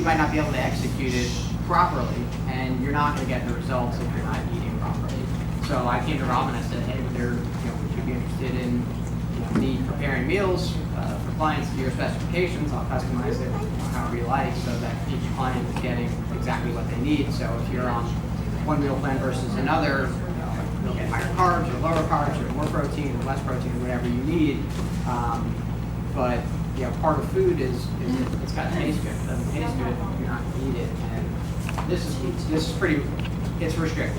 you might not be able to execute it properly, and you're not going to get the results if you're not eating properly. So I came to Rob and I said, hey, would you be interested in me preparing meals for clients to your specifications? I'll customize it however you like so that each client is getting exactly what they need. So if you're on one meal plan versus another, you'll get higher carbs or lower carbs or more protein or less protein or whatever you need. But part of food is it's got to taste good. If it doesn't taste good, you're not going to eat it. And this is pretty, it's restrictive.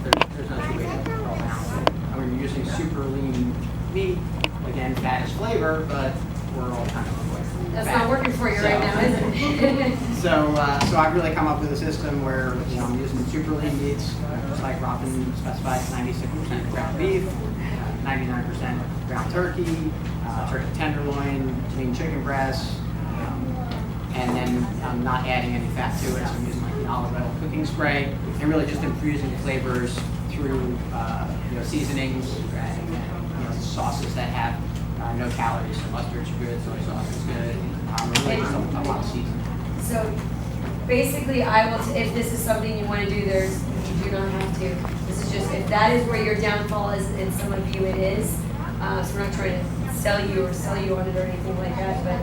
There's no two ways to all balance it. I mean, you're using super lean meat. Again, fat is flavor, but we're all kind of avoiding that's fat. not working for you right now, is it? So I've really come up with a system where I'm using super lean meats, just like Robin specified, 96% ground beef, 99% ground turkey, turkey tenderloin, lean chicken breast, and then I'm not adding any fat to it. So I'm using like an olive oil cooking spray, and really just infusing the flavors through seasonings, adding sauces that have no calories. So mustard's good, soy sauce is good. Really just a lot of seasoning. So basically, if this is something you want to do, you do not have to. This is just, if that is where your downfall is, and some of you it is, so we're not trying to sell you on it or anything like that, but,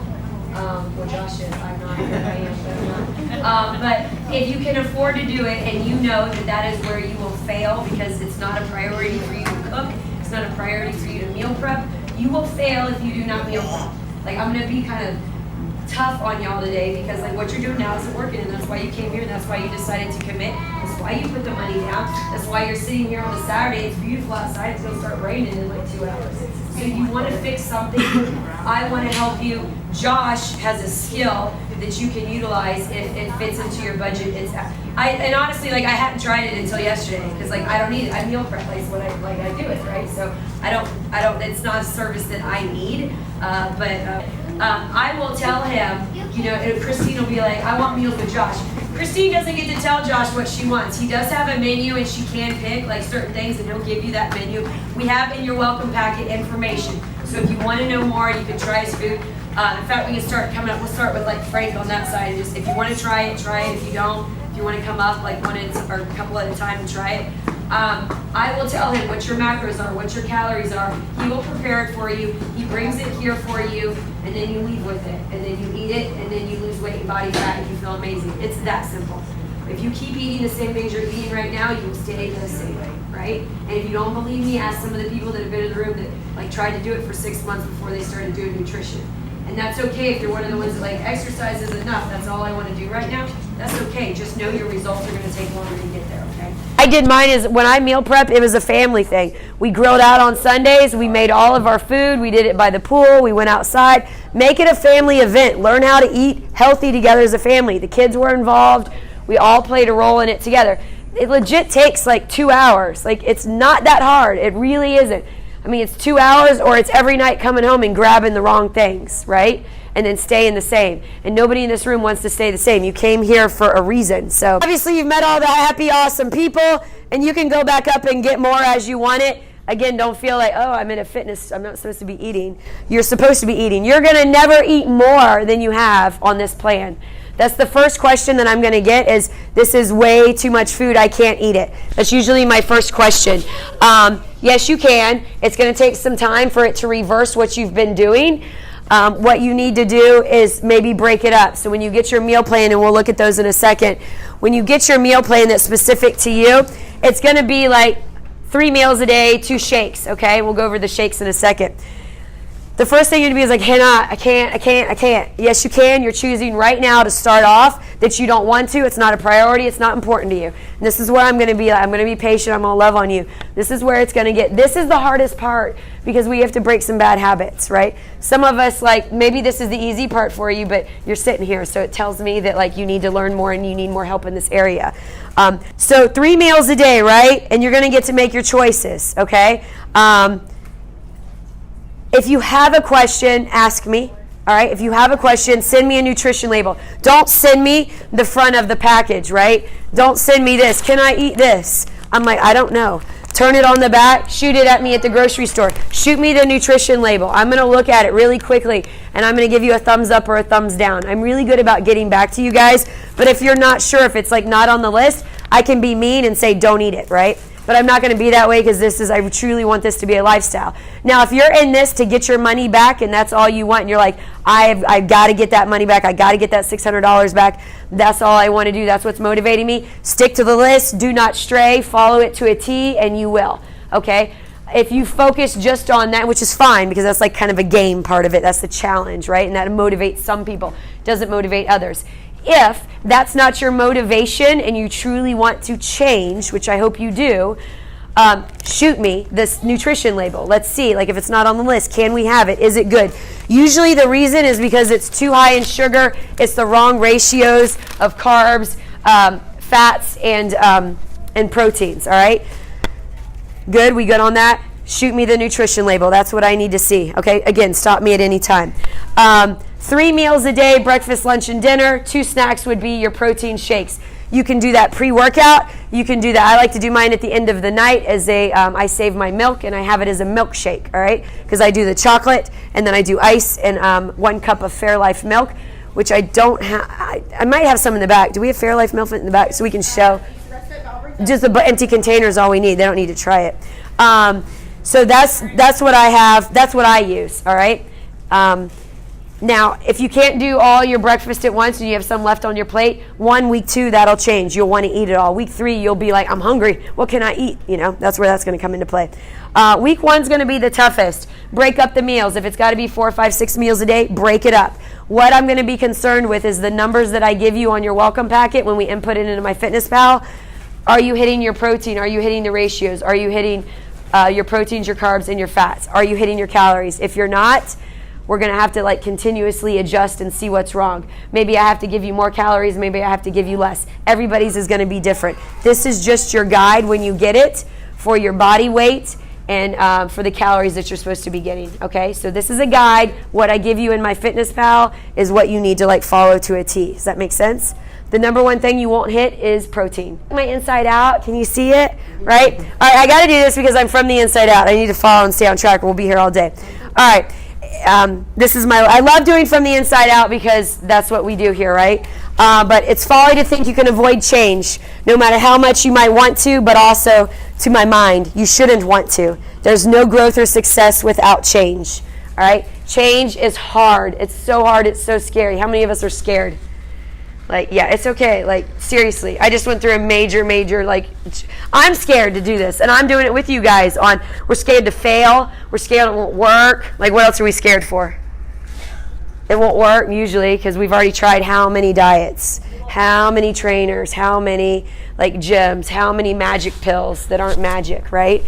well, Josh is, I'm not, I am, but I'm not. But if you can afford to do it, and you know that is where you will fail because it's not a priority for you to cook, it's not a priority for you to meal prep, you will fail if you do not meal prep. Like, I'm going to be kind of tough on y'all today because like what you're doing now isn't working, and that's why you came here, and that's why you decided to commit. That's why you put the money down. That's why you're sitting here on a Saturday. It's beautiful outside. It's going to start raining in like 2 hours. So you want to fix something. I want to help you. Josh has a skill that you can utilize if it fits into your budget. And honestly, like I hadn't tried it until yesterday because like I don't need it. I meal prep like what I do it, right? So I don't. It's not a service that I need, but. I will tell him, and Christine will be like, I want meals with Josh. Christine doesn't get to tell Josh what she wants. He does have a menu and she can pick like certain things and he'll give you that menu. We have in your welcome packet information. So if you want to know more, you can try his food. In fact, we can start coming up. We'll start with like Frank on that side. Just if you want to try it, try it. If you don't, if you want to come up like one or a couple at a time and try it. I will tell him what your macros are, what your calories are. He will prepare it for you. He brings it here for you, and then you leave with it. And then you eat it, and then you lose weight and body fat, and you feel amazing. It's that simple. If you keep eating the same things you're eating right now, you will stay the same way, right? And if you don't believe me, ask some of the people that have been in the room that like tried to do it for 6 months before they started doing nutrition. And that's okay if you're one of the ones that like exercise is enough. That's all I want to do right now. That's okay. Just know your results are going to take longer to get there, okay? I did mine is when I meal prep, it was a family thing. We grilled out on Sundays. We made all of our food. We did it by the pool. We went outside. Make it a family event. Learn how to eat healthy together as a family. The kids were involved. We all played a role in it together. It legit takes like 2 hours. Like it's not that hard. It really isn't. I mean, it's 2 hours or it's every night coming home and grabbing the wrong things, right? And then staying the same. And nobody in this room wants to stay the same. You came here for a reason. So obviously you've met all the happy, awesome people, and you can go back up and get more as you want it. Again, don't feel like, oh, I'm in a fitness, I'm not supposed to be eating. You're supposed to be eating. You're going to never eat more than you have on this plan. That's the first question that I'm going to get is, this is way too much food, I can't eat it. That's usually my first question. Yes, you can. It's going to take some time for it to reverse what you've been doing. What you need to do is maybe break it up. So when you get your meal plan, and we'll look at those in a second, when you get your meal plan that's specific to you, it's going to be like 3 meals a day, 2 shakes, okay? We'll go over the shakes in a second. The first thing you're going to be is like, I can't. Yes, you can. You're choosing right now to start off that you don't want to. It's not a priority. It's not important to you. And this is where I'm going to be. I'm going to be patient. I'm going to love on you. This is where it's going to get. This is the hardest part because we have to break some bad habits, right? Some of us, like, maybe this is the easy part for you, but you're sitting here. So it tells me that, like, you need to learn more and you need more help in this area. So 3 meals a day, right? And you're going to get to make your choices, okay? If you have a question, ask me. All right? If you have a question, send me a nutrition label. Don't send me the front of the package, right? Don't send me this. Can I eat this? I'm like, I don't know. turn it on the back, shoot it at me at the grocery store. Shoot me the nutrition label. I'm going to look at it really quickly, and I'm going to give you a thumbs up or a thumbs down. I'm really good about getting back to you guys, but if you're not sure, if it's like not on the list, I can be mean and say don't eat it, right? But I'm not going to be that way because I truly want this to be a lifestyle. Now, if you're in this to get your money back and that's all you want, and you're like, I've got to get that money back, I got to get that $600 back, that's all I want to do, that's what's motivating me, stick to the list, do not stray, follow it to a T, and you will, okay? If you focus just on that, which is fine because that's like kind of a game part of it, that's the challenge, right? And that motivates some people, doesn't motivate others. If that's not your motivation and you truly want to change, which I hope you do, shoot me this nutrition label. Let's see, like if it's not on the list, can we have it? Is it good? Usually the reason is because it's too high in sugar, it's the wrong ratios of carbs, fats, and proteins, all right? Good, we good on that? Shoot me the nutrition label. That's what I need to see, okay? Again, stop me at any time. 3 meals a day, breakfast, lunch, and dinner. 2 snacks would be your protein shakes. You can do that pre-workout. You can do that. I like to do mine at the end of the night as I save my milk and I have it as a milkshake, all right? Because I do the chocolate and then I do ice and 1 cup of Fairlife milk, which I don't have. I might have some in the back. Do we have Fairlife milk in the back so we can show? Just the empty container is all we need. They don't need to try it. So that's what I have. That's what I use, all right? Now, if you can't do all your breakfast at once and you have some left on your plate, week 2, that'll change. You'll want to eat it all. Week 3, you'll be like, I'm hungry. What can I eat? You know, that's where that's going to come into play. Week 1's going to be the toughest. Break up the meals. If it's got to be 4, 5, 6 meals a day, break it up. What I'm going to be concerned with is the numbers that I give you on your welcome packet when we input it into MyFitnessPal. Are you hitting your protein? Are you hitting the ratios? Are you hitting your proteins, your carbs, and your fats? Are you hitting your calories? If you're not, we're going to have to like continuously adjust and see what's wrong. Maybe I have to give you more calories. Maybe I have to give you less. Everybody's is going to be different. This is just your guide when you get it for your body weight and for the calories that you're supposed to be getting. Okay, so this is a guide. What I give you in MyFitnessPal is what you need to like follow to a T. Does that make sense? The number one thing you won't hit is protein. My inside out, can you see it? Right? All right, I got to do this because I'm from the inside out. I need to follow and stay on track. We'll be here all day. All right. This is I love doing from the inside out because that's what we do here, right? But it's folly to think you can avoid change, no matter how much you might want to, but also to my mind, you shouldn't want to. There's no growth or success without change, all right? Change is hard. It's so hard. It's so scary. How many of us are scared? Like, yeah, it's okay. Like, seriously, I just went through a major, like, I'm scared to do this, and I'm doing it with you guys we're scared to fail, we're scared it won't work. Like, what else are we scared for? It won't work, usually, because we've already tried how many diets, how many trainers, how many, like, gyms, how many magic pills that aren't magic, right?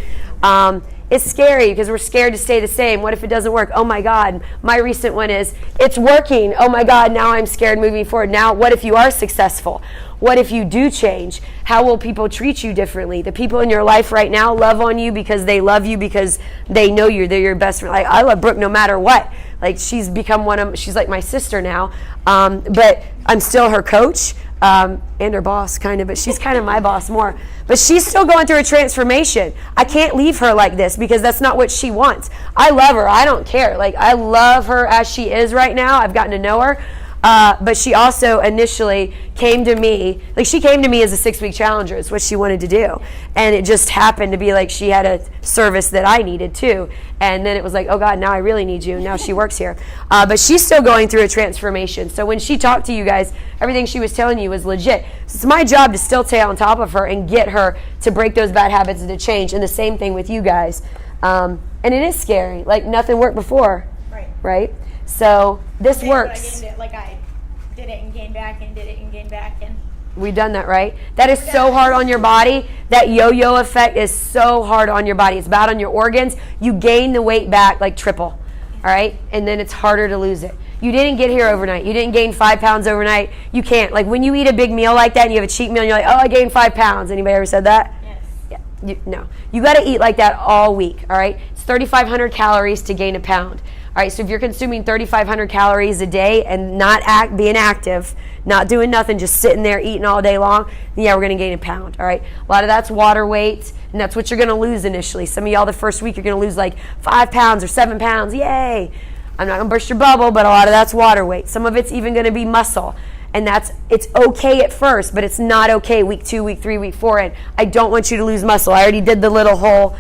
It's scary because we're scared to stay the same. What if it doesn't work? Oh my God. My recent one is, it's working. Oh my God, now I'm scared moving forward. Now, what if you are successful? What if you do change? How will people treat you differently? The people in your life right now love on you because they love you because they know you. They're your best friend. Like, I love Brooke no matter what. Like, she's become she's like my sister now. But I'm still her coach. And her boss, kind of, but she's kind of my boss more. But she's still going through a transformation. I can't leave her like this because that's not what she wants. I love her. I don't care. Like, I love her as she is right now. I've gotten to know her. But she also initially came to me, like she came to me as a 6-week challenger. It's what she wanted to do. And it just happened to be like she had a service that I needed too. And then it was like, oh God, now I really need you. Now she works here. But she's still going through a transformation. So when she talked to you guys, everything she was telling you was legit. So it's my job to still stay on top of her and get her to break those bad habits and to change. And the same thing with you guys. And it is scary. Like nothing worked before. Right? So this works. I did it and gained back and did it and gained back and we've done that, right? That is so hard on your body. That yo-yo effect is so hard on your body. It's bad on your organs. You gain the weight back like triple, all right? And then it's harder to lose it. You didn't get here overnight. You didn't gain 5 pounds overnight. You can't. Like when you eat a big meal like that and you have a cheat meal and you're like, oh, I gained 5 pounds. Anybody ever said that? yes. Yeah. No. You got to eat like that all week, all right? It's 3,500 calories to gain a pound. All right, so if you're consuming 3,500 calories a day and not being active, not doing nothing, just sitting there eating all day long, yeah, we're going to gain a pound, all right? A lot of that's water weight. And that's what you're going to lose initially. Some of y'all the first week, you're going to lose like 5 pounds or 7 pounds. Yay. I'm not going to burst your bubble, but a lot of that's water weight. Some of it's even going to be muscle. And it's okay at first, but it's not okay week 2, week 3, week 4. And I don't want you to lose muscle. I already did the little whole,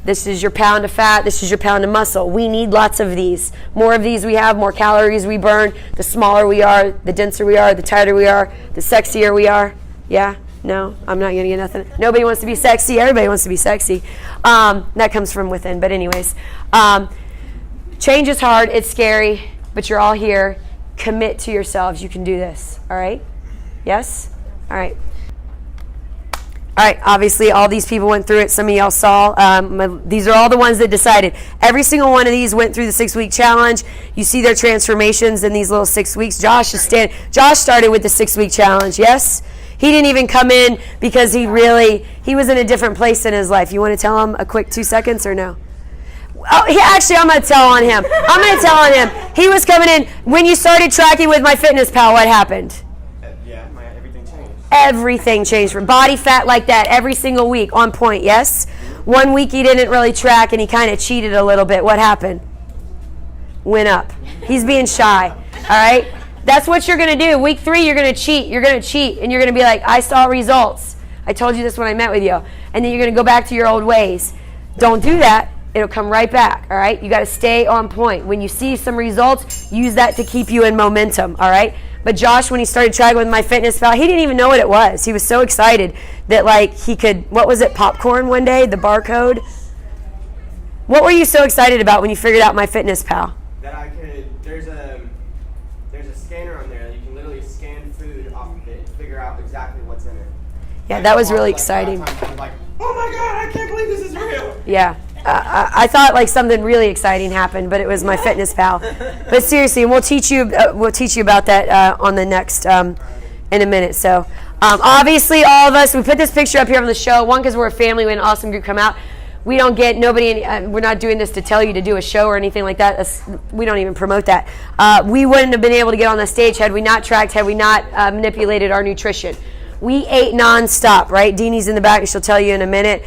this is your pound of fat, this is your pound of muscle. We need lots of these. More of these we have, more calories we burn. The smaller we are, the denser we are, the tighter we are, the sexier we are. Yeah? No? I'm not going to get nothing. Nobody wants to be sexy. Everybody wants to be sexy. That comes from within. But anyways, change is hard. It's scary. But you're all here. Commit to yourselves. You can do this. All right? Yes? All right. All right, obviously all these people went through it. Some of y'all saw. These are all the ones that decided. Every single one of these went through the 6-week challenge. You see their transformations in these little 6 weeks. Josh started with the 6-week challenge, yes? He didn't even come in because he was in a different place in his life. You want to tell him a quick 2 seconds or no? Oh, I'm going to tell on him. He was coming in. When you started tracking with MyFitnessPal, what happened? Everything changed for body fat like that every single week on point, yes? 1 week he didn't really track and he kind of cheated a little bit. What happened? Went up. He's being shy, all right? That's what you're going to do. Week 3, you're going to cheat. You're going to cheat and you're going to be like, I saw results. I told you this when I met with you. And then you're going to go back to your old ways. Don't do that. It'll come right back, all right? You got to stay on point. When you see some results, use that to keep you in momentum, all right? But Josh, when he started tracking with MyFitnessPal, he didn't even know what it was. He was so excited that he could, what was it, popcorn one day, the barcode? What were you so excited about when you figured out MyFitnessPal? That I could, there's a scanner on there that you can literally scan food off of it and figure out exactly what's in it. Yeah, that was really exciting. I'm like, oh my God, I can't believe this is real. Yeah. I thought something really exciting happened, but it was MyFitnessPal. But seriously, we'll teach you about that on the next in a minute. So obviously, all of us, we put this picture up here on the show. One, because we're a family, we had an awesome group come out. We don't get nobody. We're not doing this to tell you to do a show or anything like that. We don't even promote that. We wouldn't have been able to get on the stage had we not tracked, had we not manipulated our nutrition. We ate nonstop, right? Deanie's in the back. She'll tell you in a minute.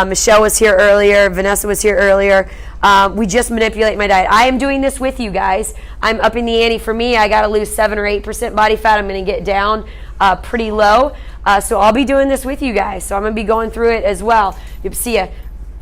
Michelle was here earlier. Vanessa was here earlier. We just manipulate my diet. I am doing this with you guys. I'm upping the ante. For me, I got to lose 7 or 8% body fat. I'm going to get down pretty low. So I'll be doing this with you guys. So I'm going to be going through it as well.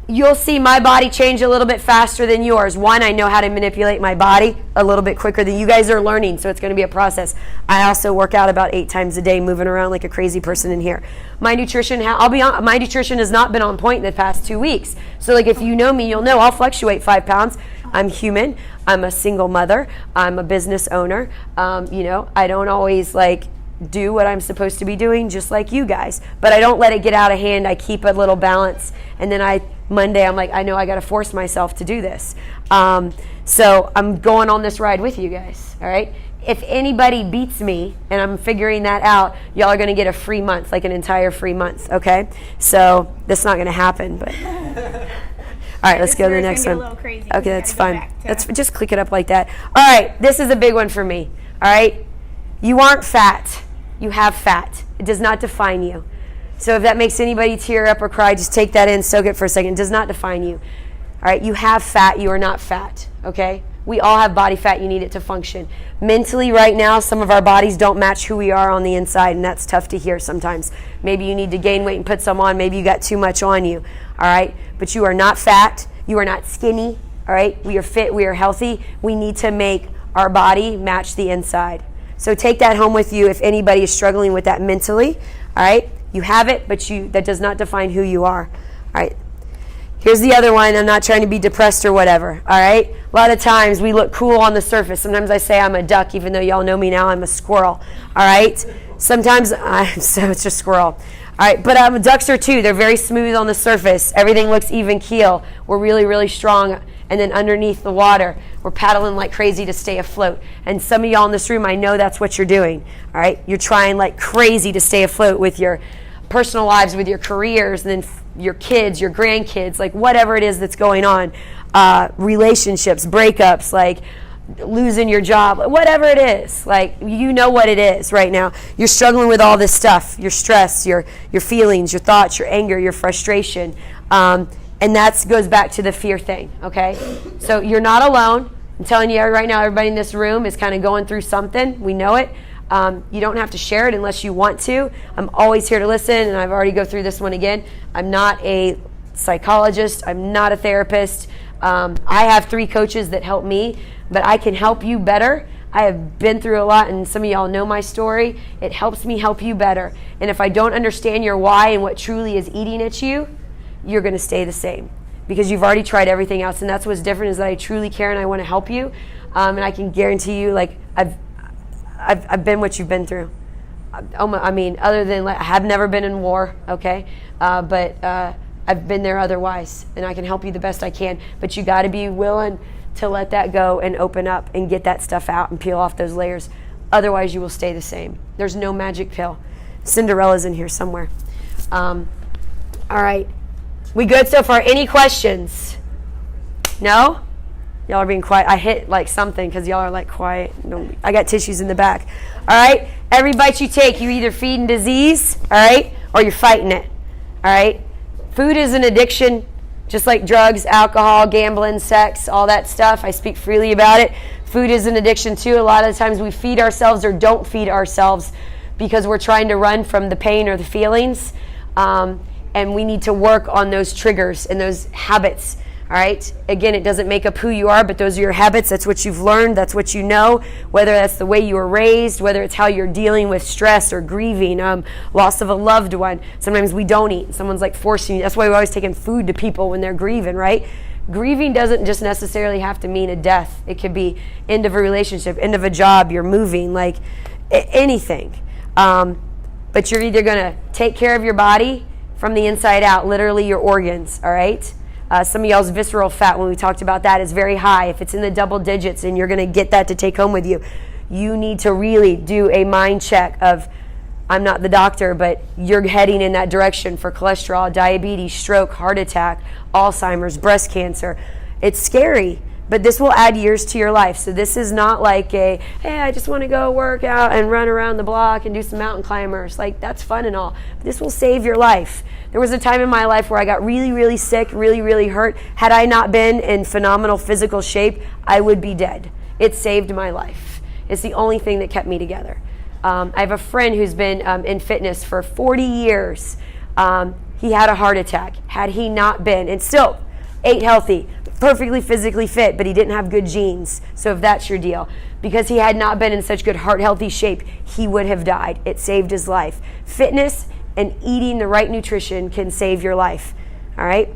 You'll see my body change a little bit faster than yours. One, I know how to manipulate my body a little bit quicker than you guys are learning, so it's going to be a process. I also work out about 8 times a day, moving around like a crazy person in here. My nutrition, my nutrition has not been on point in the past 2 weeks. So if you know me, you'll know I'll fluctuate 5 pounds. I'm human. I'm a single mother. I'm a business owner. I don't always do what I'm supposed to be doing, just like you guys. But I don't let it get out of hand. I keep a little balance, and then Monday, I'm like, I know I got to force myself to do this. So I'm going on this ride with you guys, all right? If anybody beats me, and I'm figuring that out, y'all are going to get a free month, like an entire free month, okay? So that's not going to happen, but... All right, let's go to the next one. Okay, that's fine. Let's just click it up like that. All right, this is a big one for me, all right? You aren't fat. You have fat. It does not define you. So if that makes anybody tear up or cry, just take that in, soak it for a second. It does not define you. All right, you have fat. You are not fat, okay? We all have body fat. You need it to function. Mentally right now, some of our bodies don't match who we are on the inside, and that's tough to hear sometimes. Maybe you need to gain weight and put some on. Maybe you got too much on you, all right? But you are not fat. You are not skinny, all right? We are fit. We are healthy. We need to make our body match the inside. So take that home with you if anybody is struggling with that mentally, all right? You have it, but that does not define who you are, all right? Here's the other one. I'm not trying to be depressed or whatever, all right? A lot of times we look cool on the surface. Sometimes I say I'm a duck, even though y'all know me now, I'm a squirrel, all right? Sometimes so it's just squirrel. All right, but ducks are too. They're very smooth on the surface. Everything looks even keel. We're really, really strong. And then underneath the water, we're paddling like crazy to stay afloat. And some of y'all in this room, I know that's what you're doing. All right, you're trying like crazy to stay afloat with your personal lives, with your careers, and then your kids, your grandkids, like whatever it is that's going on. Relationships, breakups, losing your job, whatever it is. Like, you know what it is right now. You're struggling with all this stuff, your stress, your feelings, your thoughts, your anger, your frustration. And that goes back to the fear thing, okay? So you're not alone. I'm telling you right now, everybody in this room is kind of going through something. We know it. You don't have to share it unless you want to. I'm always here to listen, and I've already go through this one again. I'm not a psychologist. I'm not a therapist. I have 3 coaches that help me, but I can help you better. I have been through a lot, and some of y'all know my story. It helps me help you better. And if I don't understand your why and what truly is eating at you, you're going to stay the same because you've already tried everything else. And that's what's different, is that I truly care and I want to help you. And I can guarantee you, like, I've been what you've been through. I mean, other than, like, I have never been in war, okay? But I've been there otherwise, and I can help you the best I can. But you got to be willing to let that go and open up and get that stuff out and peel off those layers. Otherwise, you will stay the same. There's no magic pill. Cinderella's in here somewhere. All right. We good so far? Any questions? No? Y'all are being quiet. I hit like something because y'all are like quiet. I got tissues in the back. All right? Every bite you take, you're either feeding disease, all right, or you're fighting it. All right? Food is an addiction, just like drugs, alcohol, gambling, sex, all that stuff. I speak freely about it. Food is an addiction too. A lot of the times we feed ourselves or don't feed ourselves because we're trying to run from the pain or the feelings. And we need to work on those triggers and those habits. All right. Again, it doesn't make up who you are, but those are your habits. That's what you've learned. That's what you know, whether that's the way you were raised, whether it's how you're dealing with stress or grieving, loss of a loved one. Sometimes we don't eat. Someone's like forcing you. That's why we're always taking food to people when they're grieving, right? Grieving doesn't just necessarily have to mean a death. It could be end of a relationship, end of a job, you're moving, like anything. But you're either going to take care of your body from the inside out, literally your organs, all right? Some of y'all's visceral fat, when we talked about that, is very high. If it's in the double digits and you're going to get that to take home with you, you need to really do a mind check of, I'm not the doctor, but you're heading in that direction for cholesterol, diabetes, stroke, heart attack, Alzheimer's, breast cancer. It's scary, but this will add years to your life. So this is not like hey, I just want to go work out and run around the block and do some mountain climbers. Like, that's fun and all. But this will save your life. There was a time in my life where I got really, really sick, really, really hurt. Had I not been in phenomenal physical shape, I would be dead. It saved my life. It's the only thing that kept me together. I have a friend who's been in fitness for 40 years. He had a heart attack. Had he not been, and still ate healthy, perfectly physically fit, but he didn't have good genes. So if that's your deal, because he had not been in such good heart healthy shape, he would have died. It saved his life. Fitness and eating the right nutrition can save your life. All right?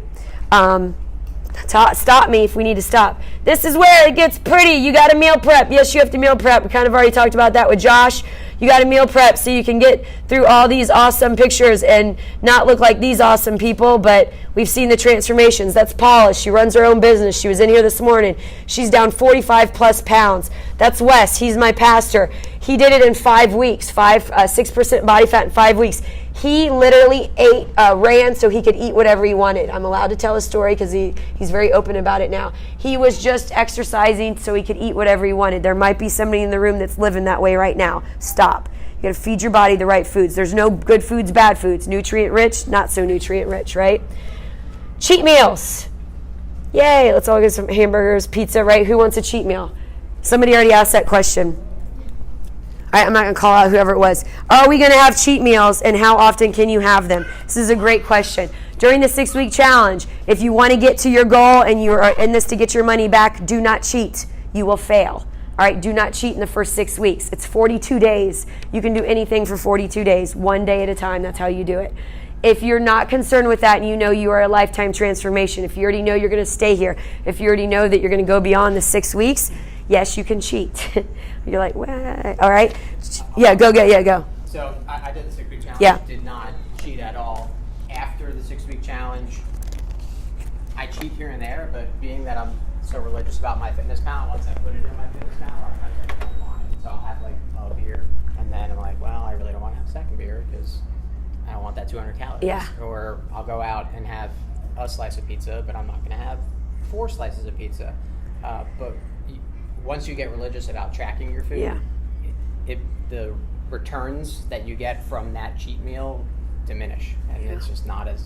Stop me if we need to stop. This is where it gets pretty. You got to meal prep. Yes, you have to meal prep. We kind of already talked about that with Josh. You got to meal prep so you can get through all these awesome pictures and not look like these awesome people, but we've seen the transformations. That's Paula. She runs her own business. She was in here this morning. She's down 45 plus pounds. That's Wes. He's my pastor. He did it in 5 weeks, 6% body fat in 5 weeks. He literally ran so he could eat whatever he wanted. I'm allowed to tell his story because he's very open about it now. He was just exercising so he could eat whatever he wanted. There might be somebody in the room that's living that way right now. Stop. You got to feed your body the right foods. There's no good foods, bad foods. Nutrient rich, not so nutrient rich, right? Cheat meals. Yay, let's all get some hamburgers, pizza, right? Who wants a cheat meal? Somebody already asked that question. All right, I'm not going to call out whoever it was. Are we going to have cheat meals, and how often can you have them? This is a great question. During the 6-week challenge, if you want to get to your goal and you are in this to get your money back, do not cheat. You will fail. All right, do not cheat in the first 6 weeks. It's 42 days. You can do anything for 42 days, one day at a time. That's how you do it. If you're not concerned with that and you know you are a lifetime transformation, if you already know you're going to stay here, if you already know that you're going to go beyond the 6 weeks, yes, you can cheat. You're like, what? All right. Yeah, go. So I did the 6-week challenge. Yeah. Did not cheat at all. After the 6-week challenge, I cheat here and there, but being that I'm so religious about my fitness pal, once I put it in my fitness pal, I drink one wine. So I'll have like a beer, and then I'm like, well, I really don't want to have a second beer because I don't want that 200 calories. Yeah. Or I'll go out and have a slice of pizza, but I'm not going to have 4 slices of pizza. But once you get religious about tracking your food, Yeah. the returns that you get from that cheat meal diminish, and it's just not as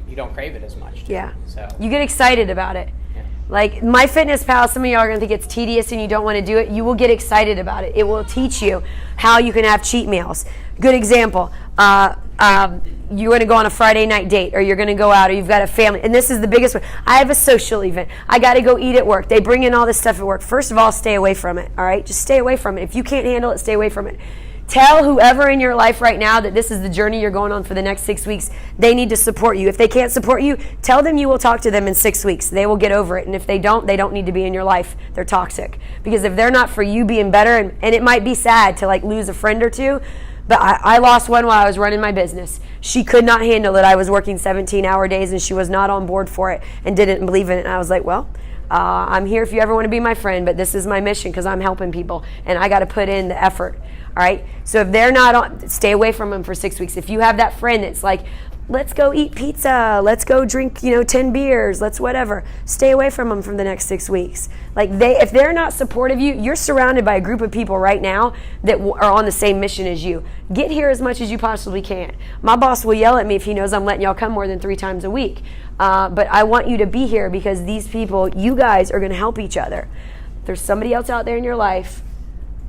you don't crave it as much. Yeah. So You get excited about it. yeah. Like MyFitnessPal, some of y'all are going to think it's tedious and you don't want to do it. You will get excited about it. It will teach you how you can have cheat meals. Good example. You're going to go on a Friday night date, or you're going to go out, or you've got a family. And this is the biggest one. I have a social event. I got to go eat at work. They bring in all this stuff at work. First of all, stay away from it. All right? Just stay away from it. If you can't handle it, stay away from it. Tell whoever in your life right now that this is the journey you're going on for the next 6 weeks. They need to support you. If they can't support you, tell them you will talk to them in 6 weeks. They will get over it. And if they don't need to be in your life. They're toxic. Because if they're not for you being better, and it might be sad to like lose a friend or two, but I lost one while I was running my business. She could not handle it. I was working 17-hour days and she was not on board for it and didn't believe in it. And I was like, well, I'm here if you ever want to be my friend, but this is my mission because I'm helping people and I got to put in the effort. All right. So if they're not on, stay away from them for 6 weeks. If you have that friend that's like, let's go eat pizza, let's go drink, 10 beers, let's whatever. Stay away from them for the next 6 weeks. Like if they're not supportive of you, you're surrounded by a group of people right now that are on the same mission as you. Get here as much as you possibly can. My boss will yell at me if he knows I'm letting y'all come more than 3 times a week. But I want you to be here because these people, you guys are going to help each other. There's somebody else out there in your life,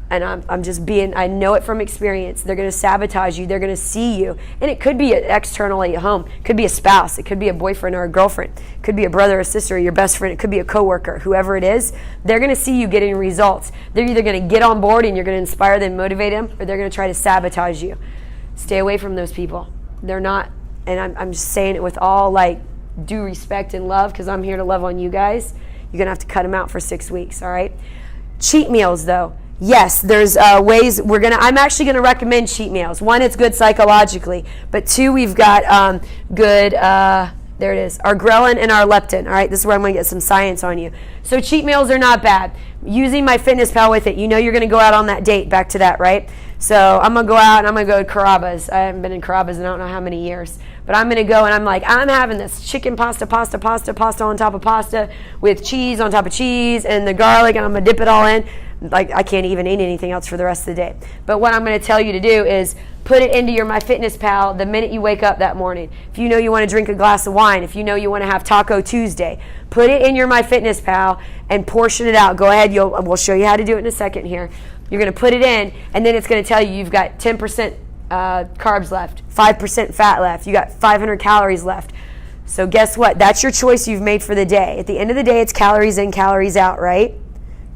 and I know it from experience. They're going to sabotage you. They're going to see you. And it could be externally at home. It could be a spouse. It could be a boyfriend or a girlfriend. It could be a brother or sister or your best friend. It could be a coworker. Whoever it is, they're going to see you getting results. They're either going to get on board and you're going to inspire them, motivate them, or they're going to try to sabotage you. Stay away from those people. They're not, and I'm just saying it with all like due respect and love because I'm here to love on you guys. You're going to have to cut them out for 6 weeks, all right? Cheat meals, though. Yes, there's ways I'm actually going to recommend cheat meals. 1, it's good psychologically. But 2, we've got good, there it is, our ghrelin and our leptin. All right, this is where I'm going to get some science on you. So cheat meals are not bad. Using MyFitnessPal with it, you're going to go out on that date, back to that, right? So I'm going to go out and I'm going to go to Carrabba's. I haven't been in Carrabba's in I don't know how many years. But I'm going to go and I'm like, I'm having this chicken pasta on top of pasta with cheese on top of cheese and the garlic, and I'm going to dip it all in. Like I can't even eat anything else for the rest of the day. But what I'm going to tell you to do is put it into your MyFitnessPal the minute you wake up that morning. If you know you want to drink a glass of wine, if you know you want to have Taco Tuesday, put it in your MyFitnessPal and portion it out. Go ahead. We'll show you how to do it in a second here. You're going to put it in, and then it's going to tell you you've got 10% carbs left, 5% fat left. You got 500 calories left. So guess what? That's your choice you've made for the day. At the end of the day, it's calories in, calories out, right?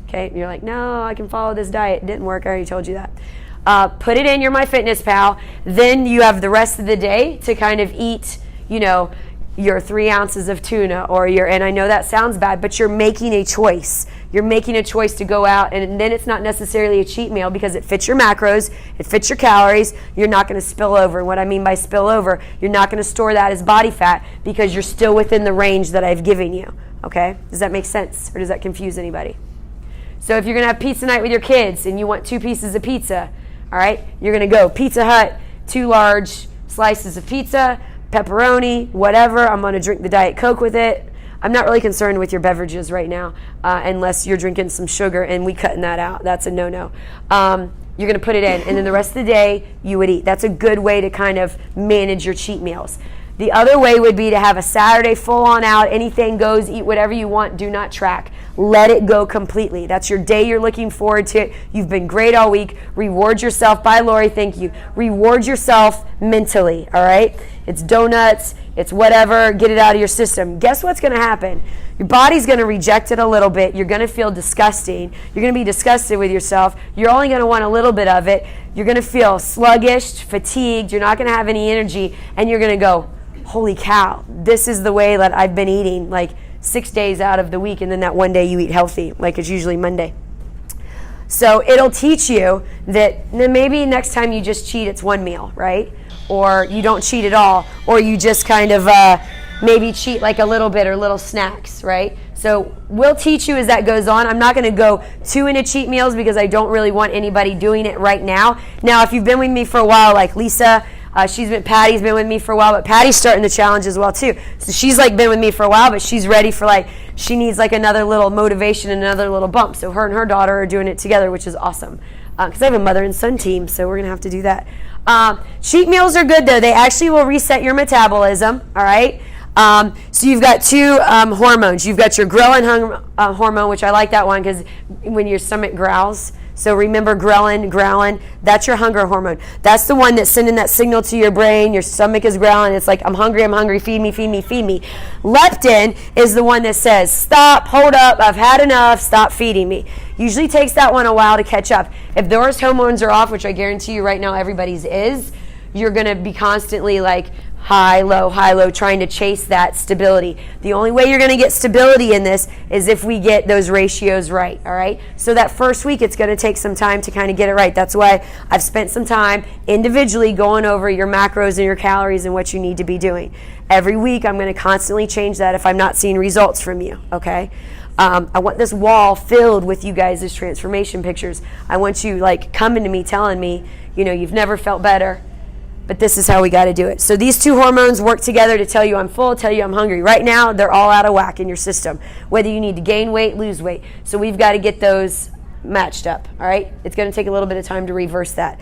Okay, and you're like, no, I can follow this diet. It didn't work. I already told you that. Put it in your MyFitnessPal. Then you have the rest of the day to kind of eat, your 3 ounces of tuna and I know that sounds bad, but you're making a choice. You're making a choice to go out, and then it's not necessarily a cheat meal because it fits your macros, it fits your calories. You're not going to spill over. And what I mean by spill over, you're not going to store that as body fat because you're still within the range that I've given you. Okay? Does that make sense, or does that confuse anybody? So if you're going to have pizza night with your kids and you want 2 pieces of pizza, all right, you're going to go Pizza Hut, 2 large slices of pizza, pepperoni, whatever. I'm going to drink the Diet Coke with it. I'm not really concerned with your beverages right now unless you're drinking some sugar, and we cutting that out. That's a no-no. You're going to put it in, and then the rest of the day you would eat. That's a good way to kind of manage your cheat meals. The other way would be to have a Saturday full on out, anything goes, eat whatever you want, do not track. Let it go completely. That's your day you're looking forward to. You've been great all week. Reward yourself. Bye, Lori, thank you. Reward yourself mentally, all right? It's donuts, it's whatever, get it out of your system. Guess what's going to happen? Your body's going to reject it a little bit. You're going to feel disgusting. You're going to be disgusted with yourself. You're only going to want a little bit of it. You're going to feel sluggish, fatigued. You're not going to have any energy, and you're going to go, holy cow, this is the way that I've been eating like 6 days out of the week, and then that one day you eat healthy, like it's usually Monday. So it'll teach you that maybe next time you just cheat, it's 1 meal, right? Or you don't cheat at all, or you just kind of maybe cheat like a little bit or little snacks, right? So we'll teach you as that goes on. I'm not going to go too into cheat meals because I don't really want anybody doing it right now. Now, if you've been with me for a while, like Lisa, Patty's been with me for a while, but Patty's starting the challenge as well too. So she's like been with me for a while, but she's ready for she needs like another little motivation and another little bump. So her and her daughter are doing it together, which is awesome. Because I have a mother and son team, so we're going to have to do that. Cheat meals are good, though. They actually will reset your metabolism, all right? So you've got two hormones. You've got your ghrelin hormone, which I like that one because when your stomach growls. So remember growling, that's your hunger hormone. That's the one that's sending that signal to your brain. Your stomach is growling. It's like, I'm hungry, feed me, feed me, feed me. Leptin is the one that says, stop, hold up, I've had enough, stop feeding me. Usually takes that one a while to catch up. If those hormones are off, which I guarantee you right now everybody's is, you're going to be constantly like high, low, trying to chase that stability. The only way you're going to get stability in this is if we get those ratios right, all right? So that first week, it's going to take some time to kind of get it right. That's why I've spent some time individually going over your macros and your calories and what you need to be doing. Every week, I'm going to constantly change that if I'm not seeing results from you, okay? I want this wall filled with you guys' transformation pictures. I want you like coming to me, telling me, you know, you've never felt better, but this is how we got to do it. So these two hormones work together to tell you I'm full, tell you I'm hungry. Right now, they're all out of whack in your system, whether you need to gain weight, lose weight. So we've got to get those matched up, all right? It's going to take a little bit of time to reverse that.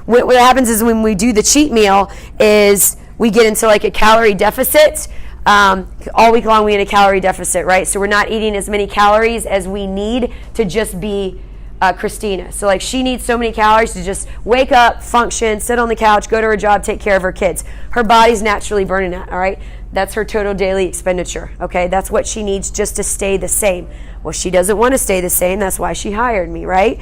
What happens is when we do the cheat meal is we get into like a calorie deficit. All week long we in a calorie deficit, right? So we're not eating as many calories as we need to just be Christina. So like she needs so many calories to just wake up, function, sit on the couch, go to her job, take care of her kids. Her body's naturally burning that, all right? That's her total daily expenditure, okay? That's what she needs just to stay the same. Well, she doesn't want to stay the same. That's why she hired me, right?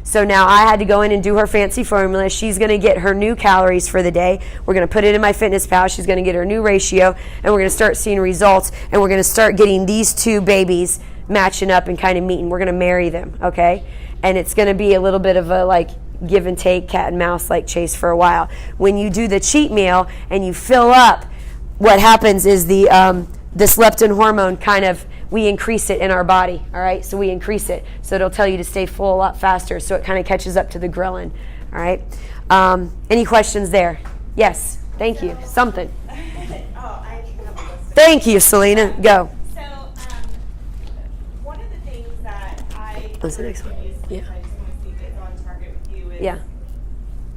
So now I had to go in and do her fancy formula. She's going to get her new calories for the day. We're going to put it in MyFitnessPal. She's going to get her new ratio, and we're going to start seeing results, and we're going to start getting these two babies matching up and kind of meeting. We're going to marry them, okay? And it's going to be a little bit of a like give and take, cat and mouse like chase for a while. When you do the cheat meal and you fill up, what happens is the this leptin hormone kind of, we increase it in our body, all right? So we increase it. So it'll tell you to stay full a lot faster, so it kind of catches up to the ghrelin, all right? Any questions there? Yes, thank you. Something. Thank you, Selena. Go. So, one of the things that I What's the next one? Yeah. I just want to see if it's on target with you is Yeah.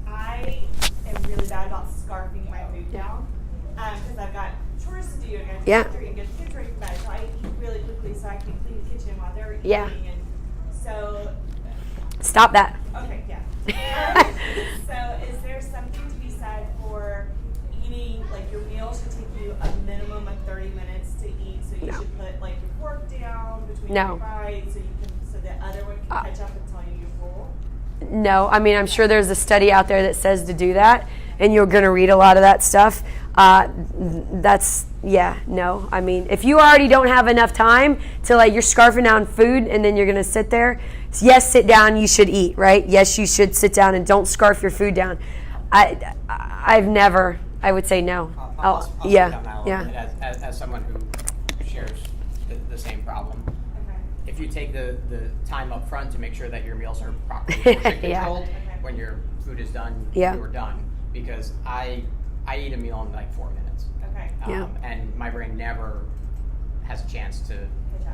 I am really bad about scarfing my food down because I've got chores to do and I have to Yeah. get and get the kids ready for bed. So I eat really quickly so I can clean the kitchen while they're eating. Yeah. And so, Stop that. okay, yeah. So is there something to be said for eating, like your meal should take you a minimum of 30 minutes to eat, so you No. should put like your fork down between No. your bites so the other one can catch up and tell you you're full? No, I mean, I'm sure there's a study out there that says to do that, and you're going to read a lot of that stuff. No. I mean, if you already don't have enough time to, like, you're scarfing down food and then you're going to sit there, yes, sit down, you should eat, right? Yes, you should sit down and don't scarf your food down. I would say no. I'll speak on that a little bit as someone who shares the same problem. Okay. If you take the time up front to make sure that your meals are properly portion Yeah. controlled, when your food is done, Yeah. you're done. Because I eat a meal in like 4 minutes. Okay. Yeah. And my brain never has a chance to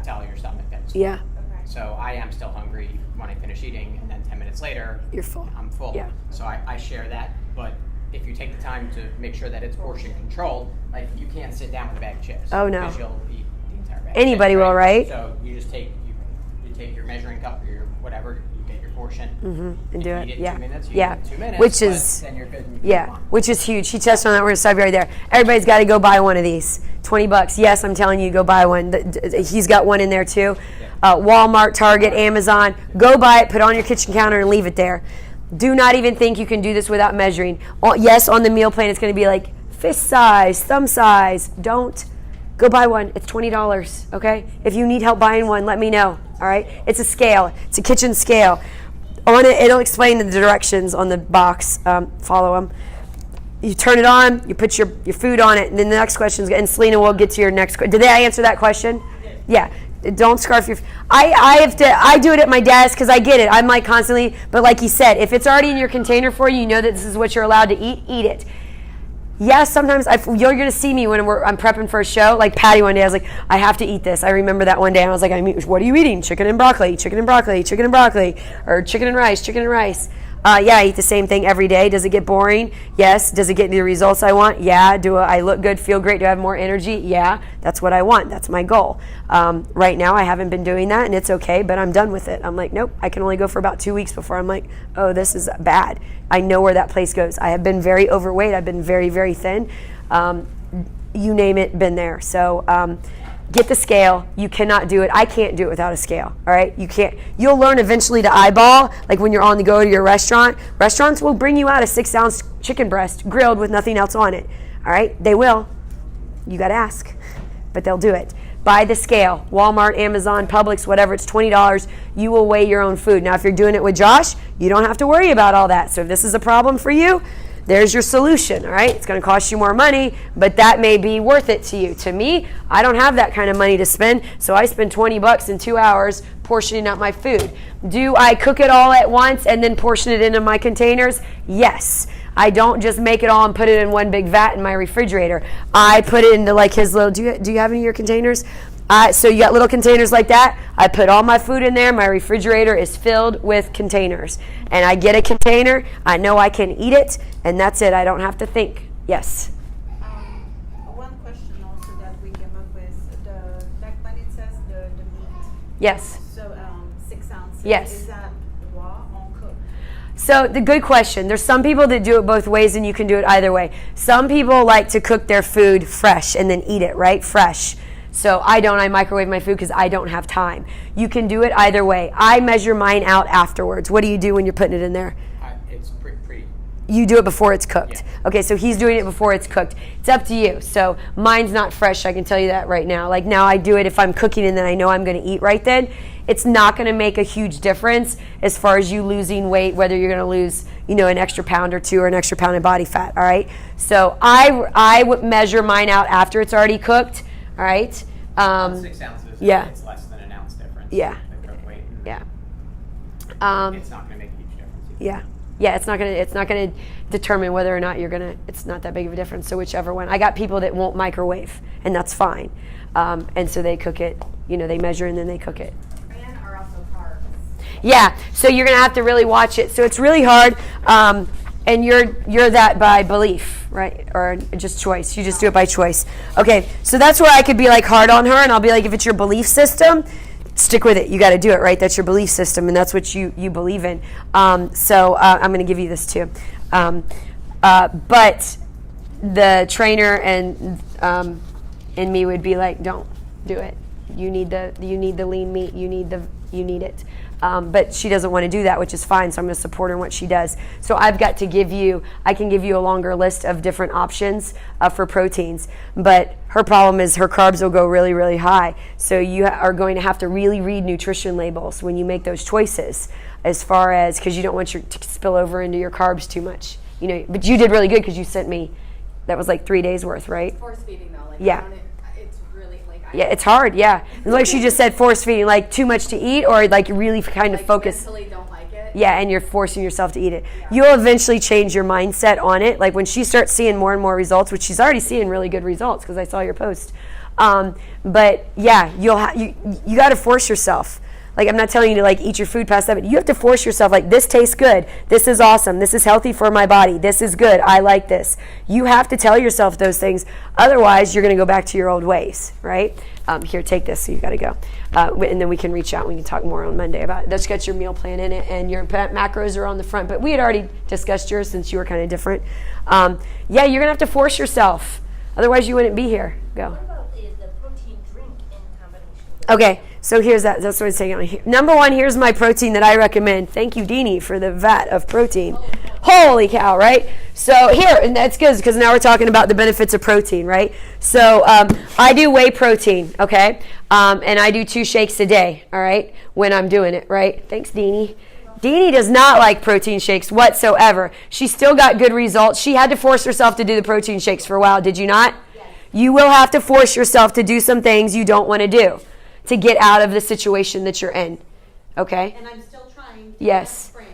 tell your stomach that it's full. Yeah, Okay. So I am still hungry when I finish eating, and then 10 minutes later, you're full. I'm full. Yeah. So I share that, but if you take the time to make sure that it's portion controlled, like you can't sit down with a bag of chips. Oh, no. Because you'll eat the entire bag. Anybody of chips, will, right? So you just take you take your measuring cup or your whatever, you get your portion. And do You it. eat it Yeah. 2 minutes. You Yeah. eat it 2 minutes. Which but is- then you're good. And you Yeah, move on. which is huge. She touched on that. We're going to stop you right there. Everybody's got to go buy one of these. $20. Yes, I'm telling you, go buy one. He's got one in there too. Walmart, Target, Amazon. Go buy it, put it on your kitchen counter, and leave it there. Do not even think you can do this without measuring. Yes, on the meal plan, it's going to be like fist size, thumb size. Don't. Go buy one. It's $20, okay? If you need help buying one, let me know, all right? It's a scale. It's a kitchen scale. On it, it'll explain the directions on the box. Follow them. You turn it on, you put your food on it, and then the next question is, and Selena will get to your next question. Did I answer that question? Yeah. Don't scarf your. I do it at my desk because I get it. I'm like constantly, but like you said, if it's already in your container for you, you know that this is what you're allowed to eat. Eat it. Yeah, sometimes you're going to see me when I'm prepping for a show. Like Patty one day, I was like, I have to eat this. I remember that one day. And I was like, what are you eating? Chicken and broccoli, chicken and broccoli, chicken and broccoli, or chicken and rice, chicken and rice. Yeah, I eat the same thing every day. Does it get boring? Yes. Does it get the results I want? Yeah. Do I look good, feel great? Do I have more energy? Yeah. That's what I want. That's my goal. Right now, I haven't been doing that, and it's okay, but I'm done with it. I'm like, nope, I can only go for about 2 weeks before I'm like, oh, this is bad. I know where that place goes. I have been very overweight. I've been very, very thin. You name it, been there. So get the scale. You cannot do it. I can't do it without a scale. All right? You can't. You'll learn eventually to eyeball, like when you're on the go to your restaurant. Restaurants will bring you out a 6-ounce chicken breast grilled with nothing else on it. All right? They will. You got to ask, but they'll do it. Buy the scale. Walmart, Amazon, Publix, whatever. It's $20. You will weigh your own food. Now, if you're doing it with Josh, you don't have to worry about all that. So if this is a problem for you, there's your solution, all right? It's going to cost you more money, but that may be worth it to you. To me, I don't have that kind of money to spend, so I spend $20 in 2 hours portioning out my food. Do I cook it all at once and then portion it into my containers? Yes. I don't just make it all and put it in one big vat in my refrigerator. I put it into like his little, do you have any of your containers? So you got little containers like that. I put all my food in there. My refrigerator is filled with containers. And I get a container. I know I can eat it. And that's it. I don't have to think. Yes? One question also that we came up with, like when it says the meat. Yes. So 6 ounces. Yes. Is that raw or cooked? So the good question. There's some people that do it both ways and you can do it either way. Some people like to cook their food fresh and then eat it, right? Fresh. So I microwave my food because I don't have time. You can do it either way. I measure mine out afterwards. What do you do when you're putting it in there? It's pretty. You do it before it's cooked. Yeah. Okay, so he's doing it before it's cooked. It's up to you. So mine's not fresh, I can tell you that right now. Like now I do it if I'm cooking and then I know I'm going to eat right then. It's not going to make a huge difference as far as you losing weight, whether you're going to lose, an extra pound or two or an extra pound of body fat, all right? So I would measure mine out after it's already cooked. All right. 6 ounces. Yeah. It's less than an ounce difference. Yeah. The cook weight. Yeah. It's not going to make a huge difference. Yeah. Yeah. It's not gonna determine whether or not it's not that big of a difference. So whichever one. I got people that won't microwave, and that's fine. And so they cook it. They measure and then they cook it. And are also carbs. Yeah. So you're gonna have to really watch it. So it's really hard. And you're that by belief, right? Or just choice. You just do it by choice. Okay, so that's where I could be like hard on her, and I'll be like, if it's your belief stick with it. You got to do it, right? That's your belief system, and that's what you believe in. So I'm going to give you this too. But the trainer and me would be like, don't do it. You need the lean meat. You need it. But she doesn't want to do that, which is fine, so I'm going to support her in what she does. So I can give you a longer list of different options for proteins, but her problem is her carbs will go really, really high. So you are going to have to really read nutrition labels when you make those choices, as far as, because you don't want to spill over into your carbs too much. But you did really good because you sent me, that was like 3 days worth, right? Force feeding though, like Yeah. it's really like Yeah, it's hard, yeah. Like she just said, force feeding, like too much to eat, or like really kind of focus. mentally don't like it. Yeah, and you're forcing yourself to eat it. You'll eventually change your mindset on it. Like when she starts seeing more and more results, which she's already seeing really good results because I saw your post. But yeah, you got to force yourself. Like I'm not telling you to like eat your food past that, but you have to force yourself. Like this tastes good. This is awesome. This is healthy for my body. This is good. I like this. You have to tell yourself those things. Otherwise, you're going to go back to your old ways, right? Here, take this. So you got to go, and then we can reach out. We can talk more on Monday about it. That's got your meal plan in it, and your macros are on the front. But we had already discussed yours since you were kind of different. Yeah, you're going to have to force yourself. Otherwise, you wouldn't be here. Go. What about the protein drink in combination with Okay, so that's what it's taking on here. Number one, here's my protein that I recommend. Thank you, Deanie, for the vat of protein. Holy cow, right? So here, and that's good because now we're talking about the benefits of protein, right? So I do whey protein, okay? And I do 2 shakes a day, all right, when I'm doing it, right? Thanks, Deanie. Deanie does not like protein shakes whatsoever. She still got good results. She had to force herself to do the protein shakes for a while, did you not? Yes. You will have to force yourself to do some things you don't want to do to get out of the situation that you're in, okay? And I'm still trying to Yes. brands,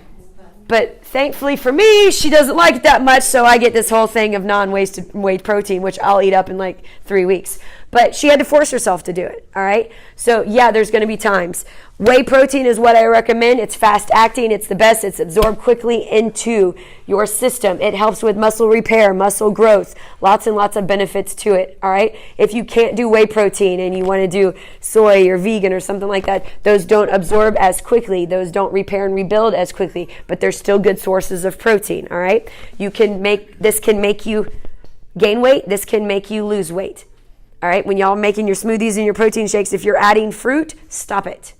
but But thankfully for me, she doesn't like it that much, so I get this whole thing of non-wasted whey protein, which I'll eat up in like 3 weeks. But she had to force herself to do it, all right? So yeah, there's going to be times. Whey protein is what I recommend. It's fast acting. It's the best. It's absorbed quickly into your system. It helps with muscle repair, muscle growth, lots and lots of benefits to it, all right? If you can't do whey protein and you want to do soy or vegan or something like that, those don't absorb as quickly. Those don't repair and rebuild as quickly, but they're still good sources of protein, all right? This can make you gain weight. This can make you lose weight. All right, when y'all making your smoothies and your protein shakes, if you're adding fruit, stop it.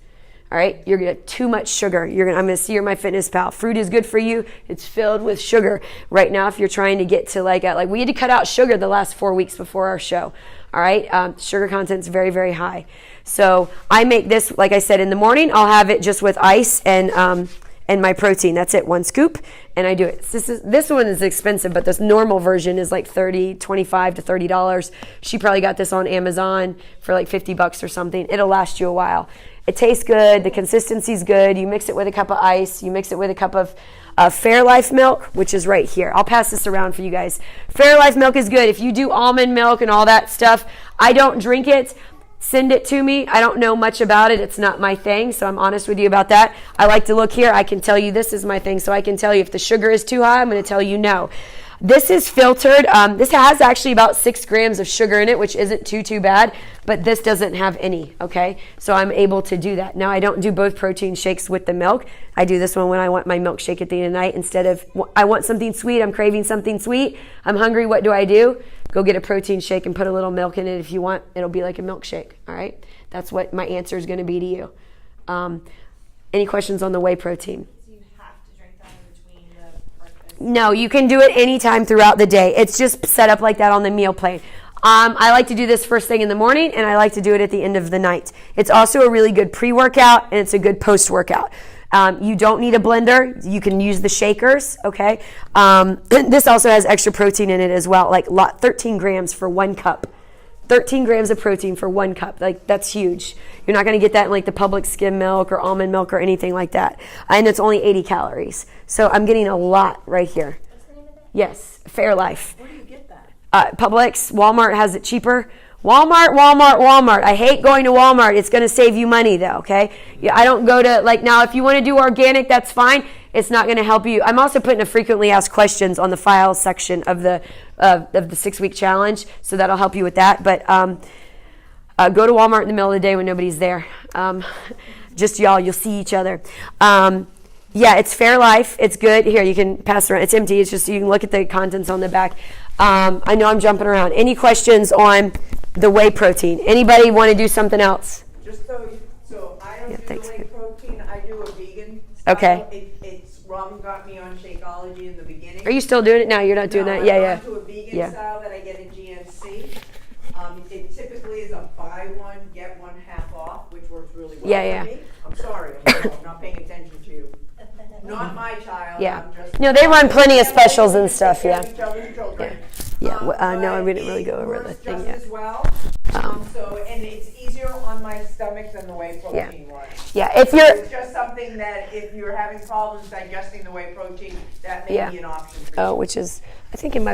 All right, you're gonna too much sugar. I'm gonna see you're MyFitnessPal. Fruit is good for you. It's filled with sugar. Right now, if you're trying to get to like we had to cut out sugar the last 4 weeks before our show. All right, sugar content's very, very high. So I make this, like I said, in the morning. I'll have it just with ice and my protein. That's it, 1 scoop, and I do it. This one is expensive, but this normal version is like $25 to $30. She probably got this on Amazon for like $50 or something. It'll last you a while. It tastes good. The consistency's good. You mix it with a cup of ice. You mix it with a cup of Fairlife milk, which is right here. I'll pass this around for you guys. Fairlife milk is good. If you do almond milk and all that stuff, I don't drink it. Send it to me. I don't know much about it. It's not my thing, so I'm honest with you about that. I like to look here. I can tell you this is my thing, so I can tell you if the sugar is too high, I'm going to tell you no. This is filtered. This has actually about 6 grams of sugar in it, which isn't too bad, but this doesn't have any, okay? So I'm able to do that. Now, I don't do both protein shakes with the milk. I do this one when I want my milkshake at the end of the night. Instead of, I want something sweet, I'm craving something sweet, I'm hungry, what do? Go get a protein shake and put a little milk in it if you want. It'll be like a milkshake, all right? That's what my answer is going to be to you. Any questions on the whey protein? Do you have to drink that in between the breakfast? No, you can do it anytime throughout the day. It's just set up like that on the meal plate. I like to do this first thing in the morning, and I like to do it at the end of the night. It's also a really good pre-workout, and it's a good post-workout. You don't need a blender. You can use the shakers, okay? This also has extra protein in it as well, like 13 grams for 1 cup. 13 grams of protein for 1 cup. Like, that's huge. You're not going to get that in like the Publix skim milk or almond milk or anything like that. And it's only 80 calories. So I'm getting a lot right here. What's the name of that? Yes, Fairlife. Where do you get that? Publix, Walmart has it cheaper. Walmart. I hate going to Walmart. It's going to save you money though, okay? Yeah, I don't go to, like, now if you want to do organic, that's fine. It's not going to help you. I'm also putting a frequently asked questions on the files section of the 6-week challenge, so that'll help you with that. But go to Walmart in the middle of the day when nobody's there. Just y'all, you'll see each other. Yeah, it's Fairlife. It's good. Here, you can pass it around. It's empty. It's just you can look at the contents on the back. I know I'm jumping around. Any questions on the whey protein? Anybody want to do something else? Just so I don't do thanks. the whey protein, I do a vegan style. Okay. Robin got me on Shakeology in the beginning. Are you still doing it now? You're not doing that? Yeah. I'm to a vegan style that I get in GNC. It typically is a buy one, get one half off, which works really well for me. I'm sorry, I'm not paying attention to you. Not my child. Yeah. I'm just, No, they run plenty of specials and stuff, take care yeah. of each other's children. Yeah, no, I But didn't really go it over the works thing just yet. as well. And it's easier on my stomach than the whey protein was. Yeah, if So you're, it's just something that if you're having problems digesting the whey protein, that may be an option for you. which is, I think in my,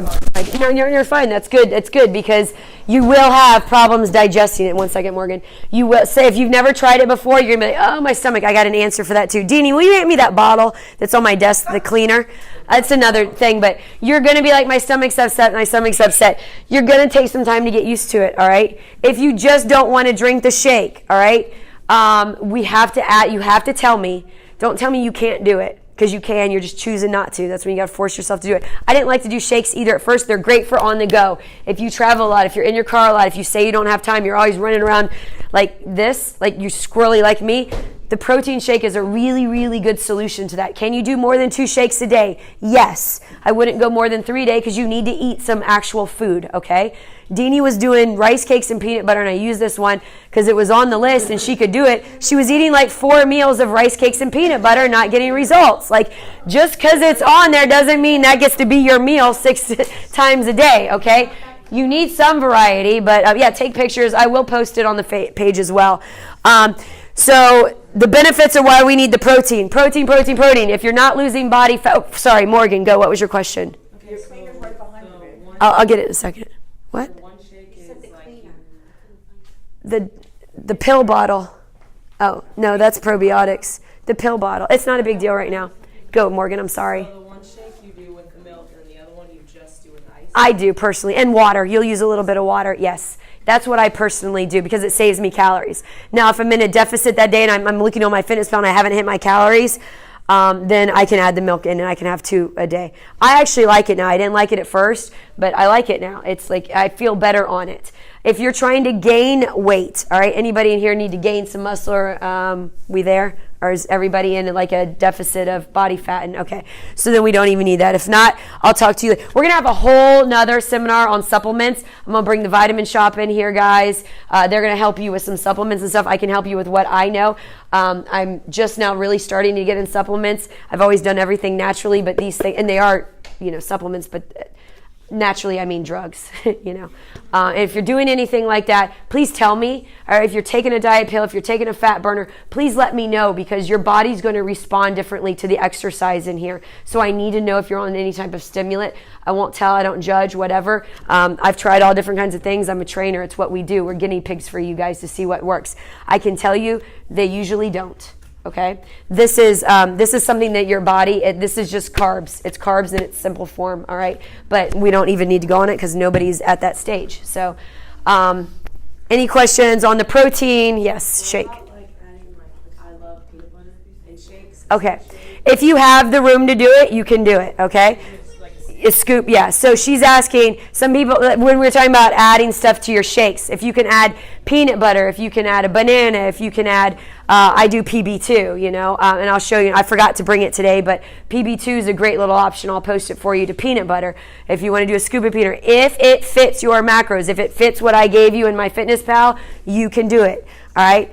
no, you're fine. That's good. It's good because you will have problems digesting it. 1 second, Morgan. You will say if you've never tried it before, you're gonna be like, oh, my stomach. I got an answer for that too. Deanie, will you hand me that bottle that's on my desk, the cleaner? That's another thing, but you're gonna be like, my stomach's upset. You're gonna take some time to get used to it. All right. If you just don't want to drink the shake, all right. You have to tell me. Don't tell me you can't do it. Because you can, you're just choosing not to. That's when you got to force yourself to do it. I didn't like to do shakes either at first. They're great for on the go. If you travel a lot, if you're in your car a lot, if you say you don't have time, you're always running around like this, like you squirrely like me, the protein shake is a really, really good solution to that. Can you do more than 2 shakes a day? Yes. I wouldn't go more than 3 a day because you need to eat some actual food, okay? Deanie was doing rice cakes and peanut butter, and I used this one because it was on the list and she could do it. She was eating like 4 meals of rice cakes and peanut butter, not getting results. Like, just because it's on there doesn't mean that gets to be your meal 6 times a day, okay? You need some variety, but take pictures. I will post it on the page as well. So the benefits are why we need the protein. Protein. If you're not losing body fat, oh, sorry, Morgan, go. What was your question? Your finger's right behind you, babe. I'll get it in a second. What? One shake is like The pill bottle. Oh, no, that's probiotics. The pill bottle. It's not a big deal right now. Go, Morgan, I'm sorry. So the one shake you do with the milk, and the other one you just do with ice. I do personally. And water. You'll use a little bit of water. Yes. That's what I personally do because it saves me calories. Now, if I'm in a deficit that day and I'm looking on my fitness pal and I haven't hit my calories, then I can add the milk in and I can have 2 a day. I actually like it now. I didn't like it at first, but I like it now. It's like I feel better on it. If you're trying to gain weight, all right, anybody in here need to gain some muscle or we there? Or is everybody in like a deficit of body fat? And okay, so then we don't even need that. If not, I'll talk to you. We're going to have a whole nother seminar on supplements. I'm going to bring the vitamin shop in here, guys. They're going to help you with some supplements and stuff. I can help you with what I know. I'm just now really starting to get in supplements. I've always done everything naturally, but these things, and they are, supplements, but naturally I mean drugs, And if you're doing anything like that, please tell me. Or if you're taking a diet pill, if you're taking a fat burner, please let me know because your body's going to respond differently to the exercise in here. So I need to know if you're on any type of stimulant. I won't tell, I don't judge, whatever. I've tried all different kinds of things. I'm a trainer. It's what we do. We're guinea pigs for you guys to see what works. I can tell you they usually don't. Okay, this is something that your body. This is just carbs. It's carbs in its simple form. All right, but we don't even need to go on it because nobody's at that stage. So, any questions on the protein? Yes, shake. Like adding I love peanut butter in shakes. Okay, if you have the room to do it, you can do it. Okay. A scoop, yeah. So she's asking, some people, when we're talking about adding stuff to your shakes, if you can add peanut butter, if you can add a banana, if you can add, I do PB2, and I'll show you. I forgot to bring it today, but PB2 is a great little option. I'll post it for you to peanut butter. If you want to do a scoop of peanut butter, if it fits your macros, if it fits what I gave you in my Fitness Pal, you can do it, all right?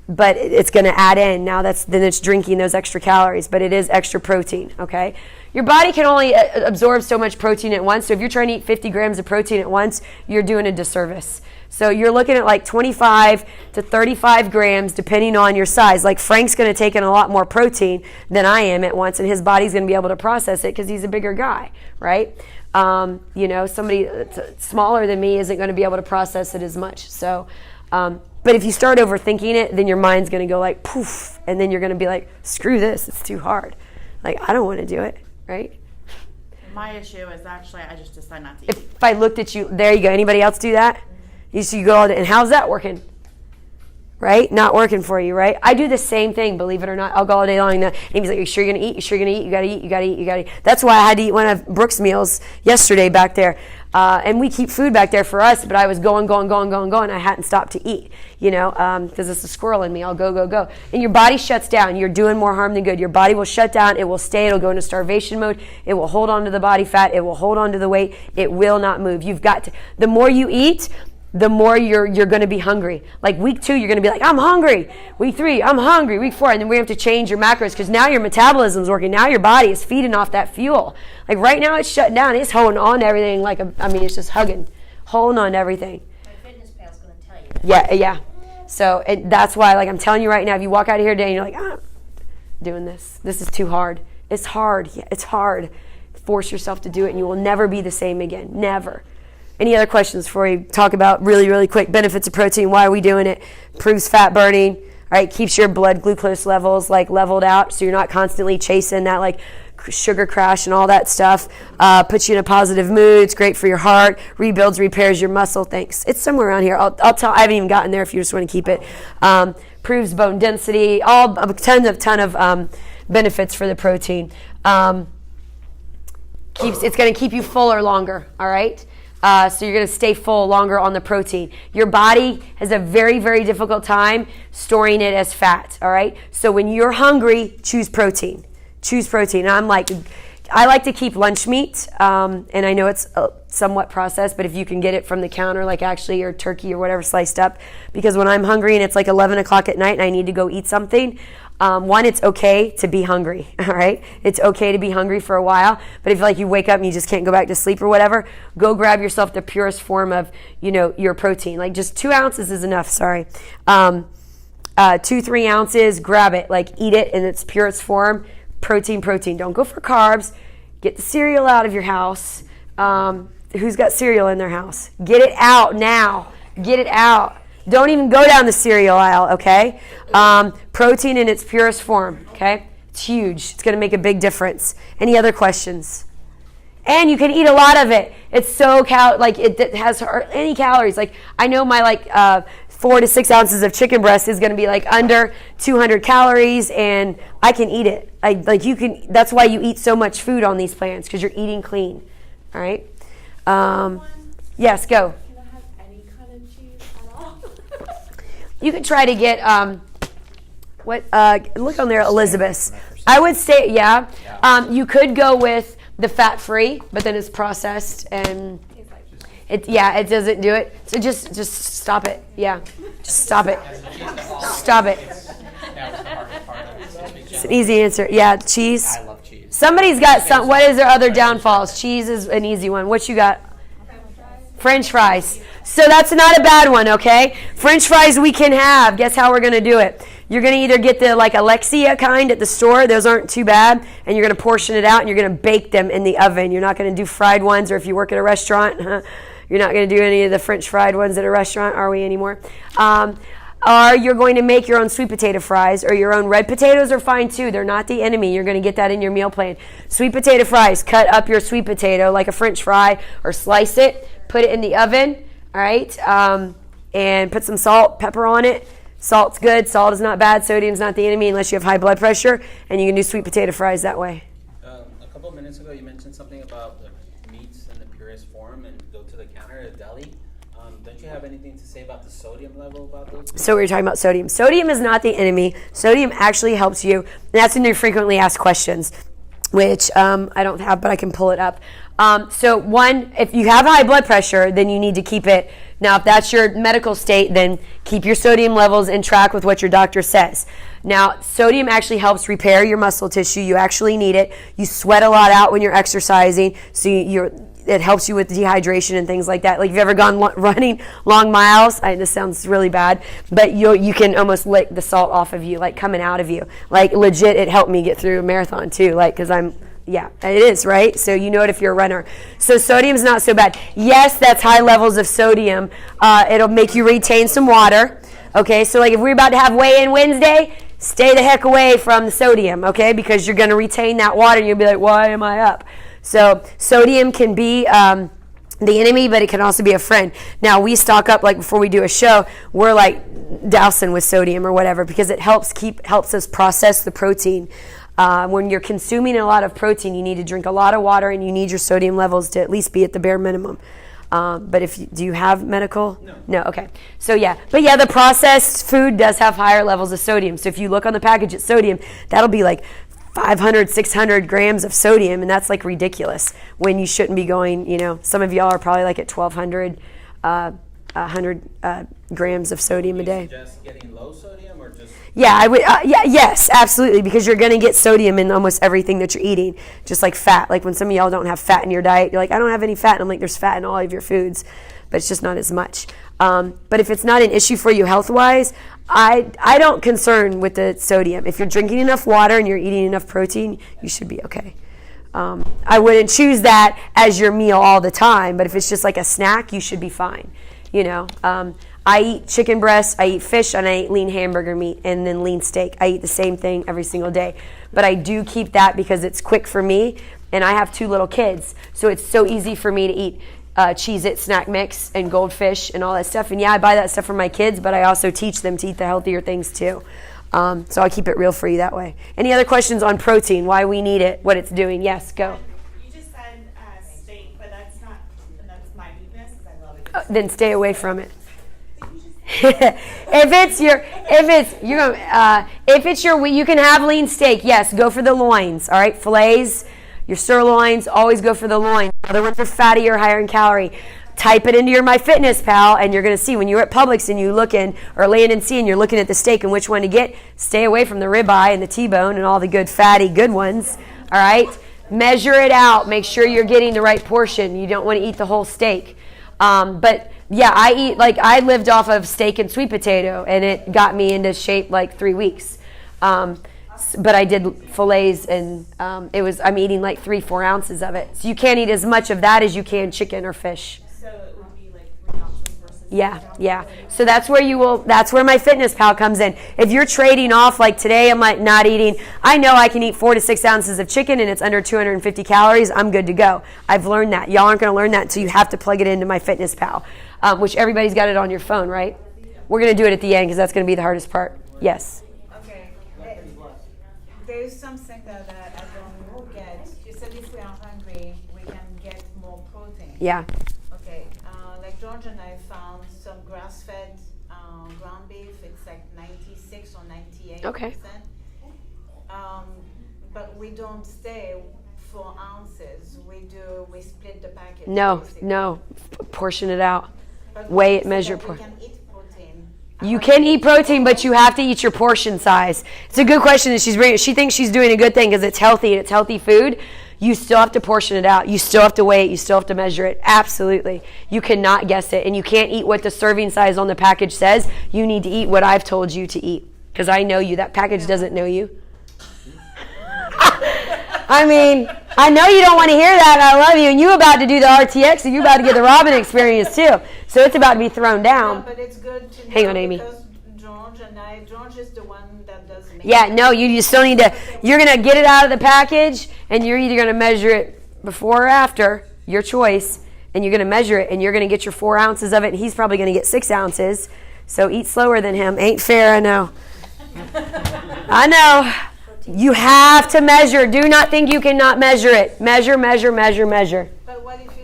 But it's going to add in. Now then it's drinking those extra calories, but it is extra protein, okay? Your body can only absorb so much protein at once. So if you're trying to eat 50 grams of protein at once, you're doing a disservice. So you're looking at like 25 to 35 grams depending on your size. Like Frank's going to take in a lot more protein than I am at once, and his body's going to be able to process it because he's a bigger guy, right? Somebody smaller than me isn't going to be able to process it as much. So, but if you start overthinking it, then your mind's going to go like poof, and then you're going to be like, screw this, it's too hard. Like, I don't want to do it, right? My issue is actually I just decide not to eat. If I looked at you, there you go. Anybody else do that? You go all day, and how's that working? Right? Not working for you, right? I do the same thing, believe it or not. I'll go all day long. And he's like, you sure you're going to eat? You sure you're going to eat? You got to eat, you got to eat, you got to eat. That's why I had to eat one of Brooke's meals yesterday back there. And we keep food back there for us, but I was going. I hadn't stopped to eat, because it's a squirrel in me. I'll go. And your body shuts down. You're doing more harm than good. Your body will shut down. It will stay. It'll go into starvation mode. It will hold on to the body fat. It will hold on to the weight. It will not move. You've got to. The more you eat, the more you're going to be hungry. Like week 2, you're going to be like, I'm hungry. Week 3, I'm hungry. Week 4, and then we have to change your macros because now your metabolism's working. Now your body is feeding off that fuel. Like right now, it's shut down. It's holding on to everything. It's just holding on to everything. My Fitness Pal's going to tell you. Yeah. So that's why, I'm telling you right now, if you walk out of here today and you're like, doing this is too hard. It's hard. Yeah, it's hard. Force yourself to do it, and you will never be the same again. Never. Any other questions before we talk about really, really quick benefits of protein? Why are we doing it? Improves fat burning. All right, keeps your blood glucose levels leveled out, so you're not constantly chasing that sugar crash and all that stuff. Puts you in a positive mood. It's great for your heart. Rebuilds, repairs your muscle. Thanks. It's somewhere around here. I'll tell. I haven't even gotten there. If you just want to keep it. Proves bone density. A ton of benefits for the protein. It's going to keep you fuller longer. All right. So you're going to stay full longer on the protein. Your body has a very, very difficult time storing it as fat, all right? So when you're hungry, choose protein. Choose protein. And I like to keep lunch meat, and I know it's somewhat processed, but if you can get it from the counter, or turkey or whatever sliced up, because when I'm hungry and it's 11 o'clock at night and I need to go eat something, one, it's okay to be hungry, all right? It's okay to be hungry for a while, but if you wake up and you just can't go back to sleep or whatever, go grab yourself the purest form of, your protein. Just 2 ounces is enough, sorry. 2-3 ounces, grab it, like eat it in its purest form. Protein. Don't go for carbs. Get the cereal out of your house. Who's got cereal in their house? Get it out now. Get it out. Don't even go down the cereal aisle, okay? Protein in its purest form, okay? It's huge. It's going to make a big difference. Any other questions? And you can eat a lot of it. It's so it has any calories. Like I know my 4 to 6 ounces of chicken breast is going to be like under 200 calories, and I can eat it. That's why you eat so much food on these plans, because you're eating clean. All right. Yes, go. Can I have any kind of cheese at all? You could try to get look on there, Elizabeth. I would say you could go with the fat-free, but then it's processed and it doesn't do it. So just stop it. Yeah, just stop it. Stop it. It's an easy answer. Yeah, cheese. I love cheese. Somebody's got some. What is their other downfalls? Cheese is an easy one. What you got? French fries. So that's not a bad one, okay? French fries we can have. Guess how we're going to do it? You're going to either get the Alexia kind at the store. Those aren't too bad. And you're going to portion it out and you're going to bake them in the oven. You're not going to do fried ones, or if you work at a restaurant, you're not going to do any of the French fried ones at a restaurant, are we anymore? Or you're going to make your own sweet potato fries, or your own red potatoes are fine too. They're not the enemy. You're going to get that in your meal plan. Sweet potato fries, cut up your sweet potato like a French fry, or slice it, put it in the oven, all right, and put some salt, pepper on it. Salt's good. Salt is not bad. Sodium's not the enemy unless you have high blood pressure, and you can do sweet potato fries that way. A couple of minutes ago, you mentioned something about the meats in the purest form and go to the counter at a deli. Don't you have anything to say about the sodium level about those? So we were talking about sodium. Sodium is not the enemy. Sodium actually helps you. And that's in your frequently asked questions, which I don't have, but I can pull it up. So one, if you have high blood pressure, then you need to keep it. Now, if that's your medical state, then keep your sodium levels in track with what your doctor says. Now, sodium actually helps repair your muscle tissue. You actually need it. You sweat a lot out when you're exercising, so it helps you with dehydration and things like that. Like if you've ever gone running long miles, this sounds really bad, but you can almost lick the salt off of you, like coming out of you. Like legit, it helped me get through a marathon too, like because it is, right? So you know it if you're a runner. So sodium's not so bad. Yes, that's high levels of sodium. It'll make you retain some water. Okay, so like if we're about to have weigh-in Wednesday, stay the heck away from the sodium, okay? Because you're going to retain that water and you'll be like, why am I up? So sodium can be the enemy, but it can also be a friend. Now we stock up, like before we do a show, we're like dousing with sodium or whatever because it helps us process the protein. When you're consuming a lot of protein, you need to drink a lot of water and you need your sodium levels to at least be at the bare minimum. But do you have medical? No. Okay. So the processed food does have higher levels of sodium. So if you look on the package at sodium, that'll be like 500, 600 grams of sodium, and that's like ridiculous when you shouldn't be going, some of y'all are probably like at 1,200, 100 grams of sodium a day. Just getting low sodium or just? Yeah, I would. Yes, absolutely, because you're going to get sodium in almost everything that you're eating, just like fat. Like when some of y'all don't have fat in your diet, you're like, I don't have any fat. And I'm like, there's fat in all of your foods, but it's just not as much. But if it's not an issue for you health-wise, I don't concern with the sodium. If you're drinking enough water and you're eating enough protein, you should be okay. I wouldn't choose that as your meal all the time, but if it's just like a snack, you should be fine. I eat chicken breast, I eat fish, and I eat lean hamburger meat, and then lean steak. I eat the same thing every single day. But I do keep that because it's quick for me, and I have 2 little kids, so it's so easy for me to eat Cheez-It snack mix and Goldfish and all that stuff. And I buy that stuff for my kids, but I also teach them to eat the healthier things too. So I keep it real for you that way. Any other questions on protein, why we need it, what it's doing? Yes, go. You just said steak, but that's my weakness. I love it. Then stay away from it. You can have lean steak. Yes, go for the loins. All right, fillets, your sirloins, always go for the loins. Other ones are fatty or higher in calorie. Type it into your MyFitnessPal, and you're going to see when you're at Publix and you look in, or Land & Sea, and you're looking at the steak and which one to get. Stay away from the ribeye and the T-bone and all the good fatty good ones. All right, measure it out. Make sure you're getting the right portion. You don't want to eat the whole steak. But Yeah, I lived off of steak and sweet potato, and it got me into shape like 3 weeks. But I did fillets, and I'm eating like 3-4 ounces of it. So you can't eat as much of that as you can chicken or fish. So it would be like 3 ounces versus. Yeah. So that's where my Fitness Pal comes in. If you're trading off, like today, I'm like not eating. I know I can eat 4 to 6 ounces of chicken, and it's under 250 calories. I'm good to go. I've learned that. Y'all aren't going to learn that until you have to plug it into my Fitness Pal, which everybody's got it on your phone, right? We're going to do it at the end because that's going to be the hardest part. Yes. Okay. There is something that I don't get. You said if we are hungry, we can get more protein. Yeah. Okay. Like George and I found some grass-fed ground beef. It's like 96 or 98%. Okay. But we don't stay 4 ounces. We split the package. No. Portion it out. But Weigh it, so measure. that we can eat protein. You can eat protein, but you have to eat your portion size. It's a good question that she's bringing. She thinks she's doing a good thing because it's healthy and it's healthy food. You still have to portion it out. You still have to weigh it. You still have to measure it. Absolutely. You cannot guess it. And you can't eat what the serving size on the package says. You need to eat what I've told you to eat. Because I know you. That package doesn't know you. I mean, I know you don't want to hear that, and I love you. And you about to do the RTX, so you about to get the Robin experience too. So it's about to be thrown down. Yeah, but it's good to know. Hang on, Amy. Because George is the one that does make Yeah, no, you still need to, you're going to get it out of the package, and you're either going to measure it before or after, your choice, and you're going to measure it, and you're going to get your 4 ounces of it, and he's probably going to get 6 ounces. So eat slower than him. Ain't fair, I know. I know. You have to measure. Do not think you cannot measure it. Measure. But what if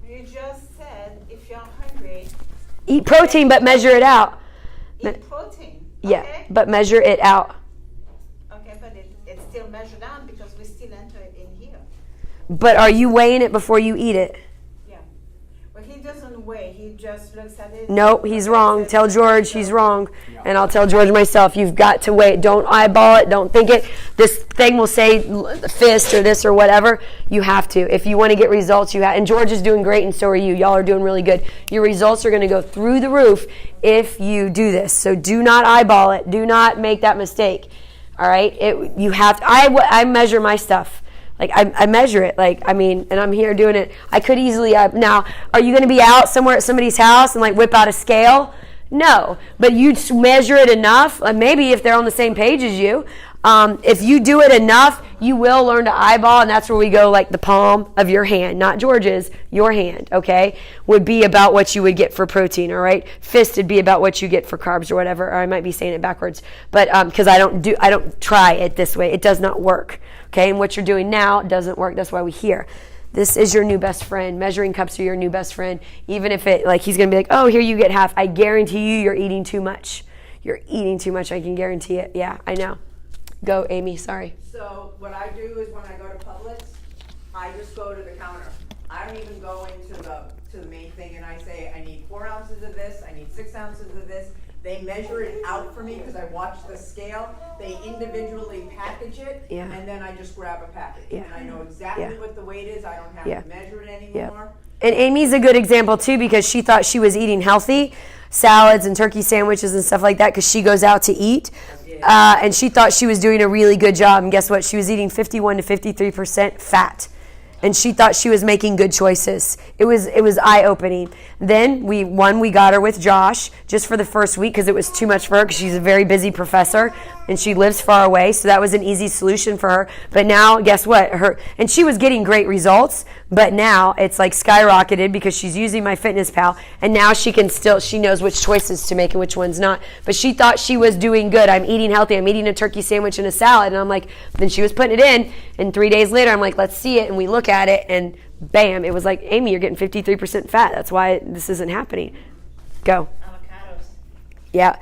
you just said if you're hungry, Eat protein, but measure it out. eat protein. Yeah, Okay? but measure it out. Okay, but it's still measured down because we still enter it in here. But are you weighing it before you eat it? Yeah. Well, he doesn't weigh. He just looks at it. No, he's wrong. Tell George he's wrong. And I'll tell George myself, you've got to weigh it. Don't eyeball it. Don't think it. This thing will say fist or this or whatever. You have to. If you want to get results, you have. And George is doing great, and so are you. Y'all are doing really good. Your results are going to go through the roof if you do this. So do not eyeball it. Do not make that mistake. All right? You have to. I measure my stuff. Like, I measure it. Like, I mean, and I'm here doing it. I could easily. Now, are you going to be out somewhere at somebody's house and, like, whip out a scale? No. But you measure it enough. Maybe if they're on the same page as you. If you do it enough, you will learn to eyeball, and that's where we go, like the palm of your hand, not George's, your hand, okay, would be about what you would get for protein, all right? Fist would be about what you get for carbs or whatever, or I might be saying it backwards, but because I don't try it this way. It does not work, okay? And what you're doing now doesn't work. That's why we hear. This is your new best friend. Measuring cups are your new best friend. Even if it, like, he's going to be like, oh, here you get half. I guarantee you're eating too much. You're eating too much. I can guarantee it. Yeah, I know. Go, Amy. Sorry. So what I do is when I go to Publix, I just go to the counter. I don't even go into the main thing and I say, I need 4 ounces of this, I need 6 ounces of this. They measure it out for me because I watch the scale. They individually package it, Yeah. and then I just grab a package. Yeah. And I know exactly Yeah. what the weight is. I don't have Yeah. to measure it Yeah. anymore. And Amy's a good example, too, because she thought she was eating healthy, salads and turkey sandwiches and stuff like that, because she goes out to eat. And she thought she was doing a really good job. And guess what? She was eating 51 to 53% fat. And she thought she was making good choices. It was eye-opening. Then we got her with Josh just for the first week because it was too much for her because she's a very busy professor and she lives far away. So that was an easy solution for her. But now, guess what? And she was getting great results, but now it's like skyrocketed because she's using my Fitness Pal. And now she knows which choices to make and which ones not. But she thought she was doing good. I'm eating healthy. I'm eating a turkey sandwich and a salad. And I'm like, then she was putting it in. And 3 days later, I'm like, let's see it. And we look at it and bam, it was like, Amy, you're getting 53% fat. That's why this isn't happening. Go. Avocados.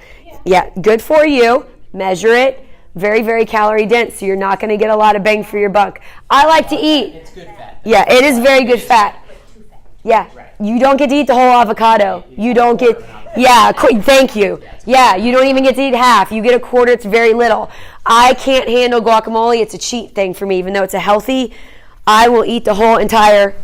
Yeah, good for you. Measure it. Very, very calorie dense, so you're not going to get a lot of bang for your buck. I like to eat. It's good fat. Yeah, it is very good fat. Yeah, you don't get to eat the whole avocado. You don't get, thank you. Yeah, you don't even get to eat half. You get a quarter, it's very little. I can't handle guacamole. It's a cheat thing for me, even though it's a healthy. I will eat the whole entire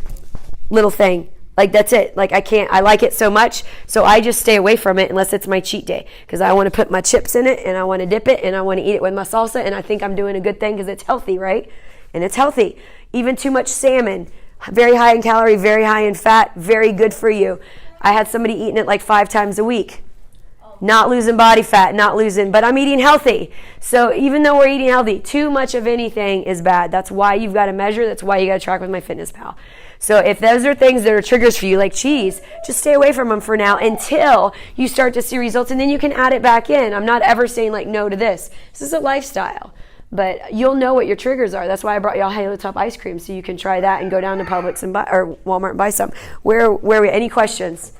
little thing. Like, that's it. Like, I like it so much, so I just stay away from it unless it's my cheat day, because I want to put my chips in it, and I want to dip it, and I want to eat it with my salsa, and I think I'm doing a good thing because it's healthy, right? And it's healthy. Even too much salmon, very high in calorie, very high in fat, very good for you. I had somebody eating it like 5 times a week. Not losing body fat, but I'm eating healthy. So even though we're eating healthy, too much of anything is bad. That's why you've got to measure. That's why you got to track with MyFitnessPal. So if those are things that are triggers for you, like cheese, just stay away from them for now until you start to see results, and then you can add it back in. I'm not ever saying like no to this. This is a lifestyle. But you'll know what your triggers are. That's why I brought y'all Halo Top ice cream, so you can try that and go down to Publix and buy, or Walmart and buy some. Any questions?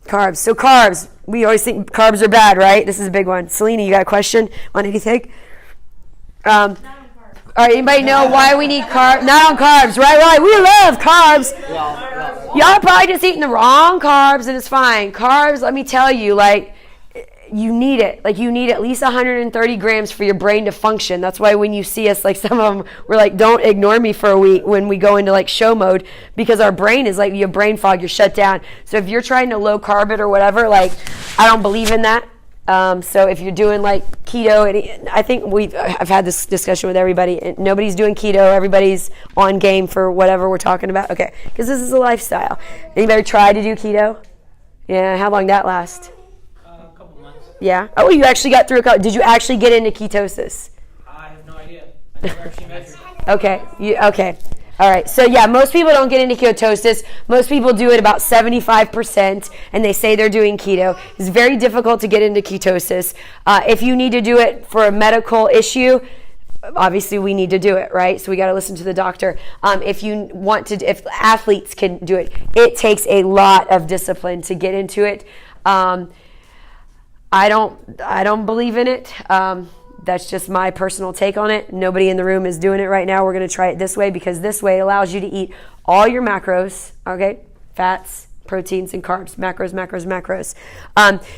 Carbs. So carbs, we always think carbs are bad, right? This is a big one. Selena, you got a question on anything? All right, anybody know why we need carbs? Not on carbs, right? We love carbs. Y'all are probably just eating the wrong carbs, and it's fine. Carbs, let me tell you, like, you need it. Like, you need at least 130 grams for your brain to function. That's why when you see us, like, some of them, we're like, don't ignore me for a week when we go into, like, show mode, because our brain is like, you have brain fog, you're shut down. So if you're trying to low carb it or whatever, like, I don't believe in that. So if you're doing, like, keto, I think I've had this discussion with everybody. Nobody's doing keto. Everybody's on game for whatever we're talking about. Okay, because this is a lifestyle. Anybody try to do keto? Yeah, how long that last? Yeah. Oh, you actually got through did you actually get into ketosis? I have no idea. I never actually measured. Okay. Okay. All right. So, yeah, most people don't get into ketosis. Most people do it about 75%, and they say they're doing keto. It's very difficult to get into ketosis. If you need to do it for a medical issue, obviously we need to do it, right? So we got to listen to the doctor. If athletes can do it, it takes a lot of discipline to get into it. I don't believe in it. That's just my personal take on it. Nobody in the room is doing it right now. We're going to try it this way, because this way allows you to eat all your macros, okay? Fats, proteins, and carbs. Macros.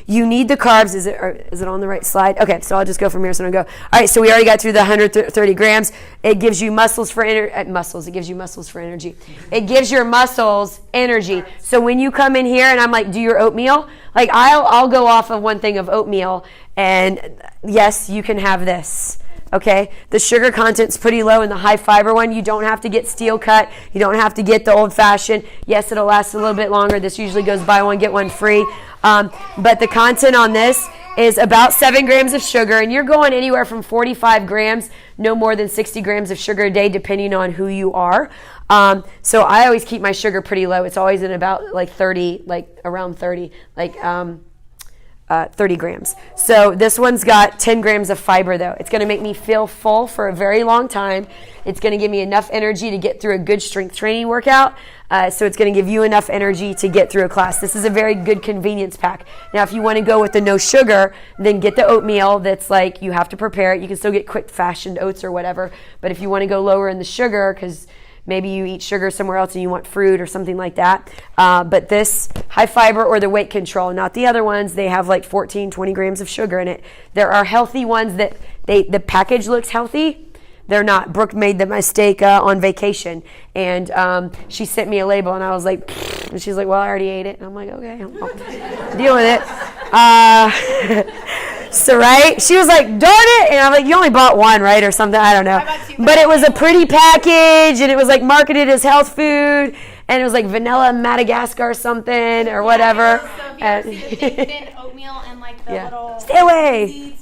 You need the carbs. Is it on the right slide? Okay, so I'll just go from here. So I'm going to go. All right, so we already got through the 130 grams. It gives you muscles for It gives you muscles for energy. It gives your muscles energy. So when you come in here and I'm like, do your oatmeal, like I'll go off of one thing of oatmeal, and yes, you can have this. Okay, the sugar content's pretty low in the high fiber one. You don't have to get steel cut. You don't have to get the old fashioned. Yes, it'll last a little bit longer. This usually goes buy one, get one free. But the content on this is about 7 grams of sugar, and you're going anywhere from 45 grams, no more than 60 grams of sugar a day, depending on who you are. So I always keep my sugar pretty low. It's always in about like 30, like around 30, like 30 grams. So this one's got 10 grams of fiber, though. It's going to make me feel full for a very long time. It's going to give me enough energy to get through a good strength training workout. So it's going to give you enough energy to get through a class. This is a very good convenience pack. Now, if you want to go with the no sugar, then get the oatmeal that's like you have to prepare it. You can still get quick fashioned oats or whatever. But if you want to go lower in the sugar, because maybe you eat sugar somewhere else and you want fruit or something like that. But this high fiber or the weight control, not the other ones, they have like 14, 20 grams of sugar in it. There are healthy ones that the package looks healthy. They're not. Brooke made the mistake on vacation, and she sent me a label, and I was like, pfft. And she's like, well, I already ate it. And I'm like, okay, I'll deal with it. So, right? She was like, darn it. And I'm like, you only bought one, right? Or something. I don't know. But it was a pretty package, and it was like marketed as health food, and it was like vanilla Madagascar something or whatever. So if you see the thin oatmeal and like the little... Stay away.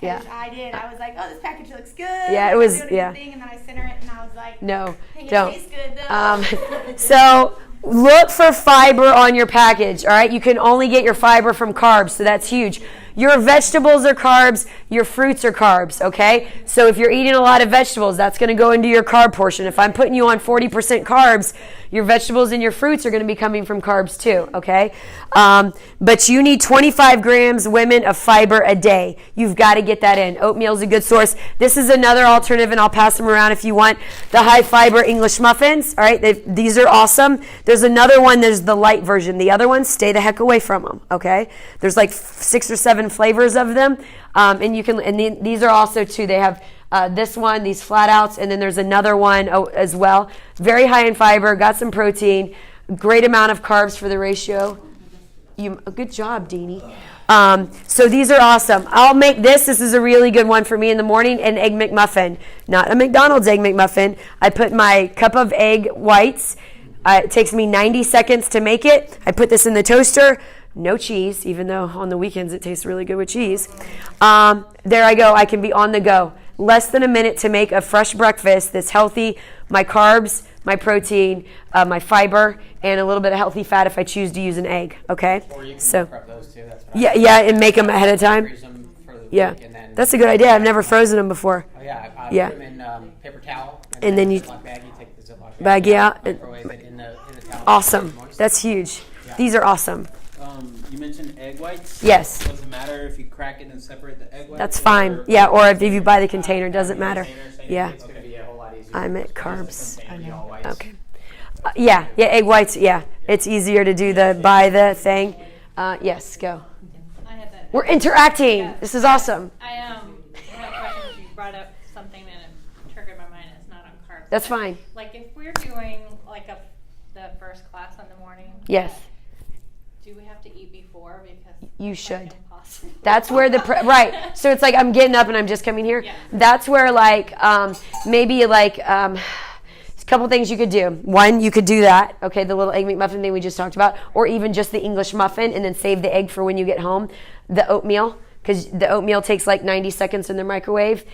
Yeah. I did. I was like, oh, this package looks good. Yeah, it was, yeah. Thing, and then I sent her it, and I was like, no, it don't. tastes good, though. So look for fiber on your package, all right? You can only get your fiber from carbs, so that's huge. Your vegetables are carbs, your fruits are carbs, okay? So if you're eating a lot of vegetables, that's going to go into your carb portion. If I'm putting you on 40% carbs, your vegetables and your fruits are going to be coming from carbs too, okay? But you need 25 grams, women, of fiber a day. You've got to get that in. Oatmeal is a good source. This is another alternative, and I'll pass them around if you want. The high fiber English muffins, all right? These are awesome. There's another one, there's the light version. The other ones, stay the heck away from them, okay? There's like 6 or 7 flavors of them. And these are also too, they have this one, these flat outs, and then there's another one as well. Very high in fiber, got some protein, great amount of carbs for the ratio. Good job, Deanie. So these are awesome. I'll make this. This is a really good one for me in the morning, an Egg McMuffin. Not a McDonald's Egg McMuffin. I put my cup of egg whites. It takes me 90 seconds to make it. I put this in the toaster. No cheese, even though on the weekends it tastes really good with cheese. There I go. I can be on the go. Less than a minute to make a fresh breakfast that's healthy. My carbs, my protein, my fiber, and a little bit of healthy fat if I choose to use an egg. Okay. Or you can So prep those too. That's yeah, and make them ahead of time. Freeze them for the Yeah, week and then, that's a good idea. I've never frozen them before. oh yeah, I Yeah. put them in paper towel. And then you- Ziploc bag. You take the Ziploc Bag, yeah, and- microwave it in the towel. Awesome. Moist. That's huge. These are awesome. You mentioned egg whites. Yes. Does it matter if you crack it and separate the egg whites? That's fine. Yeah, or if you buy the container, doesn't matter. Yeah. It's gonna be a whole lot easier. I'm at carbs. I know. All whites. Okay. Yeah, egg whites. Yeah, it's easier to do buy the thing. Yes, go. I had that. We're interacting. Yeah. This is awesome. I had a question. You brought up something and it triggered my mind. It's not on carbs. That's fine. Like if we're doing like the first class in the morning. Yes. Do we have to eat before because You it's, should. Like, impossible. That's where right. So it's like I'm getting up and I'm just coming here. Yeah. That's where like maybe like a couple things you could do. One, you could do that. Okay, the little egg McMuffin thing we just talked about, or even just the English muffin, and then save the egg for when you get home. The oatmeal, because the oatmeal takes like 90 seconds in the microwave,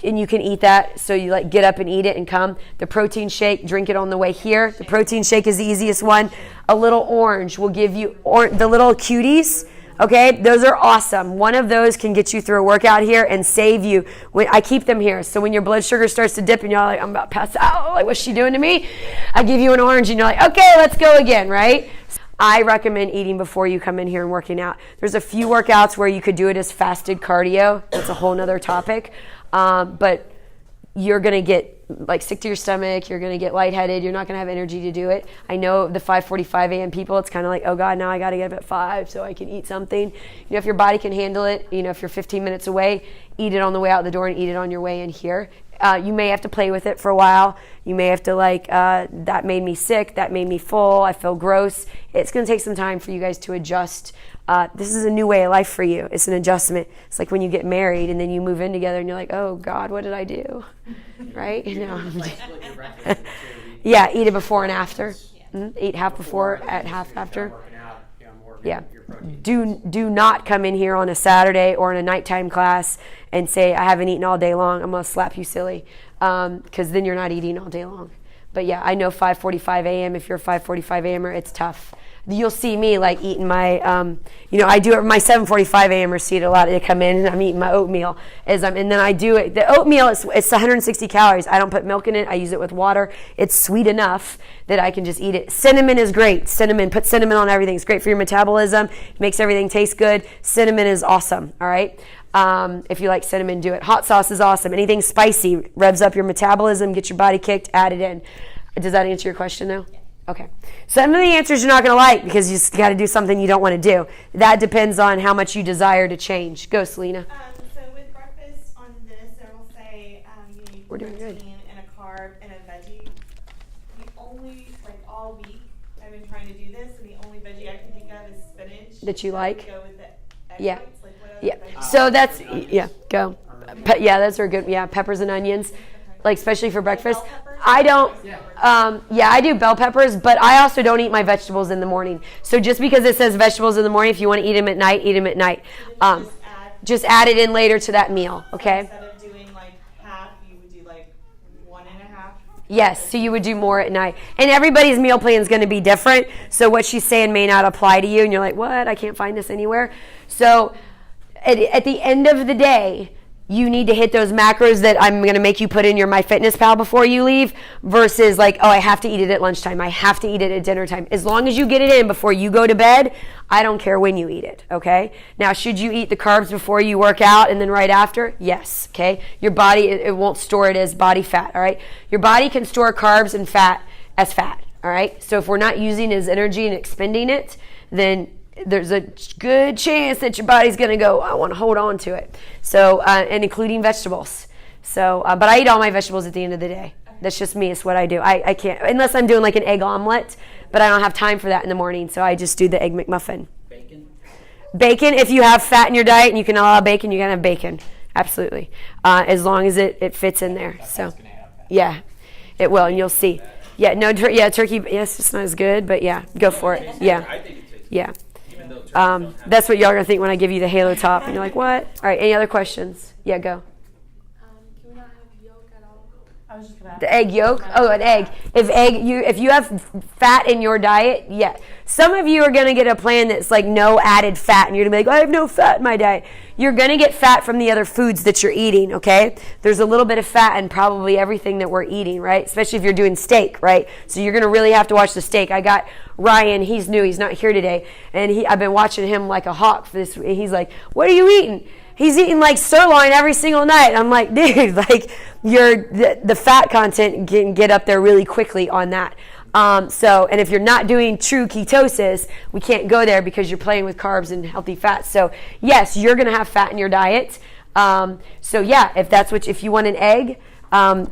and you can eat that. So you like get up and eat it and come. The protein shake, drink it on the way here. The protein shake is the easiest one. A little orange will give you the little cuties. Okay, those are awesome. One of those can get you through a workout here and save you. I keep them here. So when your blood sugar starts to dip and you're like, I'm about to pass out, like what's she doing to me? I give you an orange and you're like, okay, let's go again, right? I recommend eating before you come in here and working out. There's a few workouts where you could do it as fasted cardio. That's a whole nother topic. But you're going to get like sick to your stomach. You're going to get lightheaded. You're not going to have energy to do it. I know the 5:45 a.m. people, it's kind of like, oh God, now I got to get up at 5 so I can eat something. You know, if your body can handle it, you know, if you're 15 minutes away, eat it on the way out the door and eat it on your way in here. You may have to play with it for a while. You may have to like, that made me sick. That made me full. I feel gross. It's going to take some time for you guys to adjust. This is a new way of life for you. It's an adjustment. It's like when you get married and then you move in together and you're like, oh God, what did I do? Right? You know. Yeah, eat it before and after. Mm-hmm. Eat half before, at half after. Yeah. Do not come in here on a Saturday or in a nighttime class and say, I haven't eaten all day long. I'm going to slap you silly. Because then you're not eating all day long. But yeah, I know 5:45 a.m. If you're a 5:45 a.m.er, it's tough. You'll see me like eating my, I do it. My 7:45 a.m.er see it a lot. They come in and I'm eating my oatmeal and then I do it. The oatmeal it's 160 calories. I don't put milk in it. I use it with water. It's sweet enough that I can just eat it. Cinnamon is great. Put cinnamon on everything. It's great for your metabolism. It makes everything taste good. Cinnamon is awesome. All right. If you like cinnamon, do it. Hot sauce is awesome. Anything spicy revs up your metabolism, get your body kicked, add it in. Does that answer your question though? Yeah. Okay. Some of the answers you're not going to like because you just got to do something you don't want to do. That depends on how much you desire to change. Go, Selena. So with breakfast on this, it will say you need We're doing good. protein and a carb and a veggie. The only, like all week, I've been trying to do this, and the only veggie I can think of is spinach. That you like? Go with the egg Yeah. whites, like what other Yeah. veggies? So that's, yeah, go. Yeah, those are good. Yeah, peppers and onions, like especially for breakfast. Bell peppers? I don't, I do bell peppers, but I also don't eat my vegetables in the morning. So just because it says vegetables in the morning, if you want to eat them at night, eat them at night. Just add it in later to that meal, okay? Instead of doing like half, you would do like 1.5. Yes, so you would do more at night. And everybody's meal plan is going to be different. So what she's saying may not apply to you. And you're like, what? I can't find this anywhere. So at the end of the day, you need to hit those macros that I'm going to make you put in your MyFitnessPal before you leave versus like, oh, I have to eat it at lunchtime. I have to eat it at dinner time. As long as you get it in before you go to bed, I don't care when you eat it, okay? Now, should you eat the carbs before you work out and then right after? Yes, okay? Your body, it won't store it as body fat, all right? Your body can store carbs and fat as fat, all right? So if we're not using it as energy and expending it, then there's a good chance that your body's going to go, I want to hold on to it. So, and including vegetables. So, but I eat all my vegetables at the end of the day. That's just me. It's what I do. I can't, unless I'm doing like an egg omelet, but I don't have time for that in the morning, so I just do the Egg McMuffin. Bacon, if you have fat in your diet and you can allow bacon, you can have bacon. Absolutely. As long as it fits in there. So, yeah, it will, and you'll see. Yeah, no, turkey, yes, it's not as good, but yeah, go for it. Yeah. Yeah. That's what y'all are going to think when I give you the halo top, and you're like, what? All right, any other questions? Yeah, go. Can we not have yolk at all? I was just gonna ask. The egg yolk? Oh, an egg. If you have fat in your diet, yeah. Some of you are going to get a plan that's like no added fat, and you're going to be like, I have no fat in my diet. You're going to get fat from the other foods that you're eating, okay? There's a little bit of fat in probably everything that we're eating, right? Especially if you're doing steak, right? So you're going to really have to watch the steak. I got Ryan, he's new, he's not here today, and I've been watching him like a hawk for this. He's like, what are you eating? He's eating like sirloin every single night. I'm like, dude, like the fat content can get up there really quickly on that. And if you're not doing true ketosis, we can't go there because you're playing with carbs and healthy fats. So yes, you're going to have fat in your diet. If you want an egg,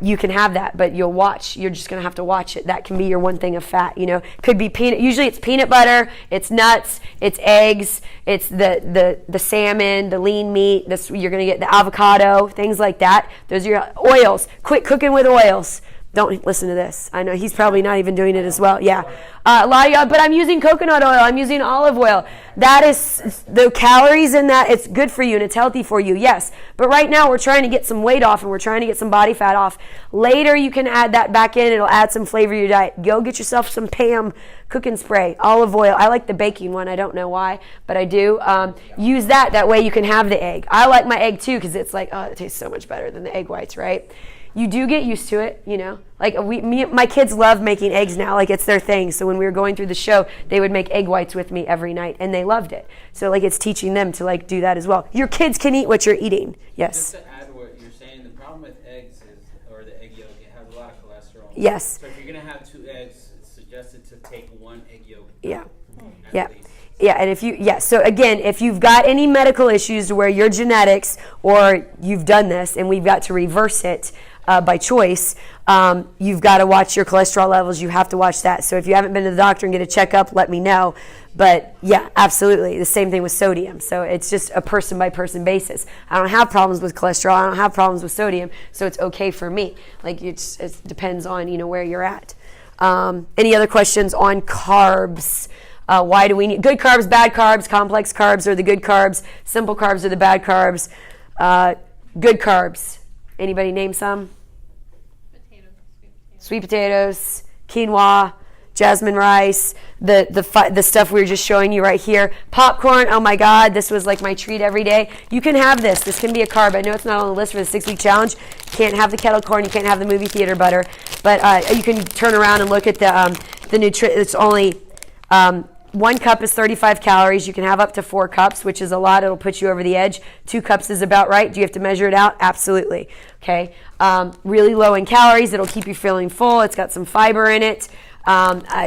you can have that, but you're just going to have to watch it. That can be your one thing of fat, could be usually it's peanut butter, it's nuts, it's eggs, it's the salmon, the lean meat, you're going to get the avocado, things like that. Those are your oils. Quit cooking with oils. Don't listen to this. I know he's probably not even doing it as well. Yeah. A lot of y'all, but I'm using coconut oil. I'm using olive oil. That is, the calories in that, it's good for you and it's healthy for you, yes. But right now we're trying to get some weight off and we're trying to get some body fat off. Later you can add that back in. It'll add some flavor to your diet. Go get yourself some Pam cooking spray, olive oil. I like the baking one. I don't know why, but I do. Use that. That way you can have the egg. I like my egg too because it's like, it tastes so much better than the egg whites, right? You do get used to it, Like my kids love making eggs now. Like it's their thing. So when we were going through the show, they would make egg whites with me every night, and they loved it. So like it's teaching them to like do that as well. Your kids can eat what you're eating. Yes. Just to add what you're saying, the problem with eggs or the egg yolk, it has a lot of cholesterol. Yes. So if you're gonna have 2 eggs, it's suggested to take 1 egg yolk. Yeah. Yeah. Yeah, and so again, if you've got any medical issues where your genetics or you've done this and we've got to reverse it by choice, you've got to watch your cholesterol levels. You have to watch that. So if you haven't been to the doctor and get a checkup, let me know. But yeah, absolutely. The same thing with sodium. So it's just a person by person basis. I don't have problems with cholesterol. I don't have problems with sodium. So it's okay for me. Like it depends on, where you're at. Any other questions on carbs? Why do we need good carbs, bad carbs, complex carbs are the good carbs, simple carbs are the bad carbs. Good carbs. Anybody name some? Sweet potatoes, quinoa, jasmine rice, the stuff we were just showing you right here. Popcorn, oh my God, this was like my treat every day. You can have this. This can be a carb. I know it's not on the list for the 6-week challenge. You can't have the kettle corn. You can't have the movie theater butter. But you can turn around and look at the nutrition. It's only 1 cup is 35 calories. You can have up to 4 cups, which is a lot. It'll put you over the edge. 2 cups is about right. Do you have to measure it out? Absolutely. Okay. Really low in calories. It'll keep you feeling full. It's got some fiber in it.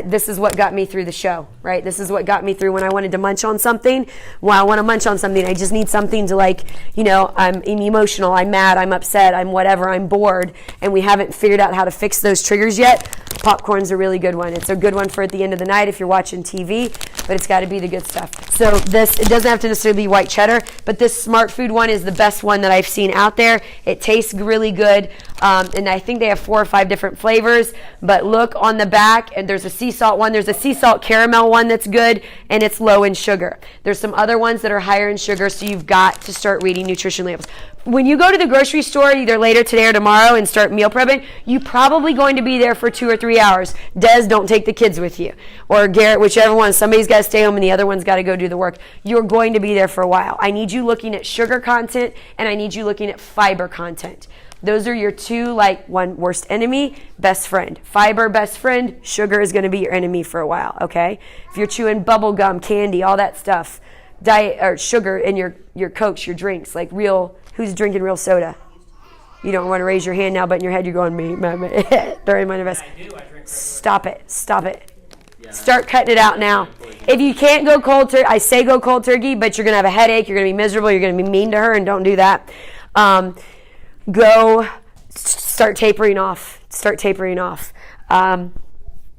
This is what got me through the show, right? This is what got me through when I wanted to munch on something. When I want to munch on something, I just need something to I'm emotional, I'm mad, I'm upset, I'm whatever, I'm bored, and we haven't figured out how to fix those triggers yet. Popcorn's a really good one. It's a good one for at the end of the night if you're watching TV, but it's got to be the good stuff. So it doesn't have to necessarily be white cheddar, but this Smart Food one is the best one that I've seen out there. It tastes really good, and I think they have 4 or 5 different flavors, but look on the back, and there's a sea salt one. There's a sea salt caramel one that's good, and it's low in sugar. There's some other ones that are higher in sugar, so you've got to start reading nutrition labels. When you go to the grocery store, either later today or tomorrow, and start meal prepping, you're probably going to be there for 2 or 3 hours. Des, don't take the kids with you. Or Garrett, whichever one. Somebody's got to stay home and the other one's got to go do the work. You're going to be there for a while. I need you looking at sugar content, and I need you looking at fiber content. Those are your 2, one worst enemy, best friend. Fiber, best friend. Sugar is going to be your enemy for a while, okay? If you're chewing bubble gum, candy, all that stuff, diet or sugar in your Cokes, your drinks, like real, who's drinking real soda? You don't want to raise your hand now, but in your head you're going, me, during my invest. Stop it. Yeah, start cutting it out now. If you can't go cold turkey, I say go cold turkey, but you're going to have a headache, you're going to be miserable, you're going to be mean to her, and don't do that. Go start tapering off.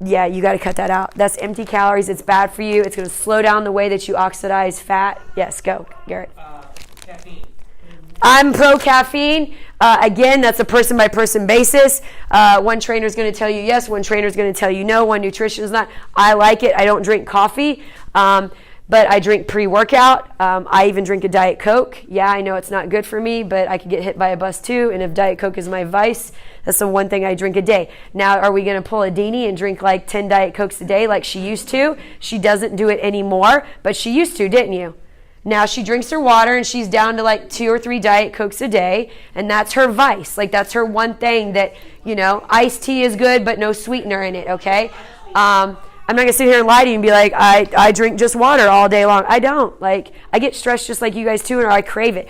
Yeah, you got to cut that out. That's empty calories. It's bad for you. It's going to slow down the way that you oxidize fat. Yes, go, Garrett. Caffeine. I'm pro caffeine. Again, that's a person by person basis. One trainer is going to tell you yes. One trainer is going to tell you no. One nutritionist is not. I like it. I don't drink coffee, but I drink pre-workout. I even drink a Diet Coke. Yeah, I know it's not good for me, but I could get hit by a bus too. And if Diet Coke is my vice, that's the one thing I drink a day. Now, are we going to pull a Deanie and drink like 10 Diet Cokes a day like she used to? She doesn't do it anymore, but she used to, didn't you? Now she drinks her water and she's down to like 2 or 3 Diet Cokes a day, and that's her vice. Like that's her one thing that, iced tea is good, but no sweetener in it, okay? I'm not going to sit here and lie to you and be like, I drink just water all day long. I don't. Like, I get stressed just like you guys too, or I crave it.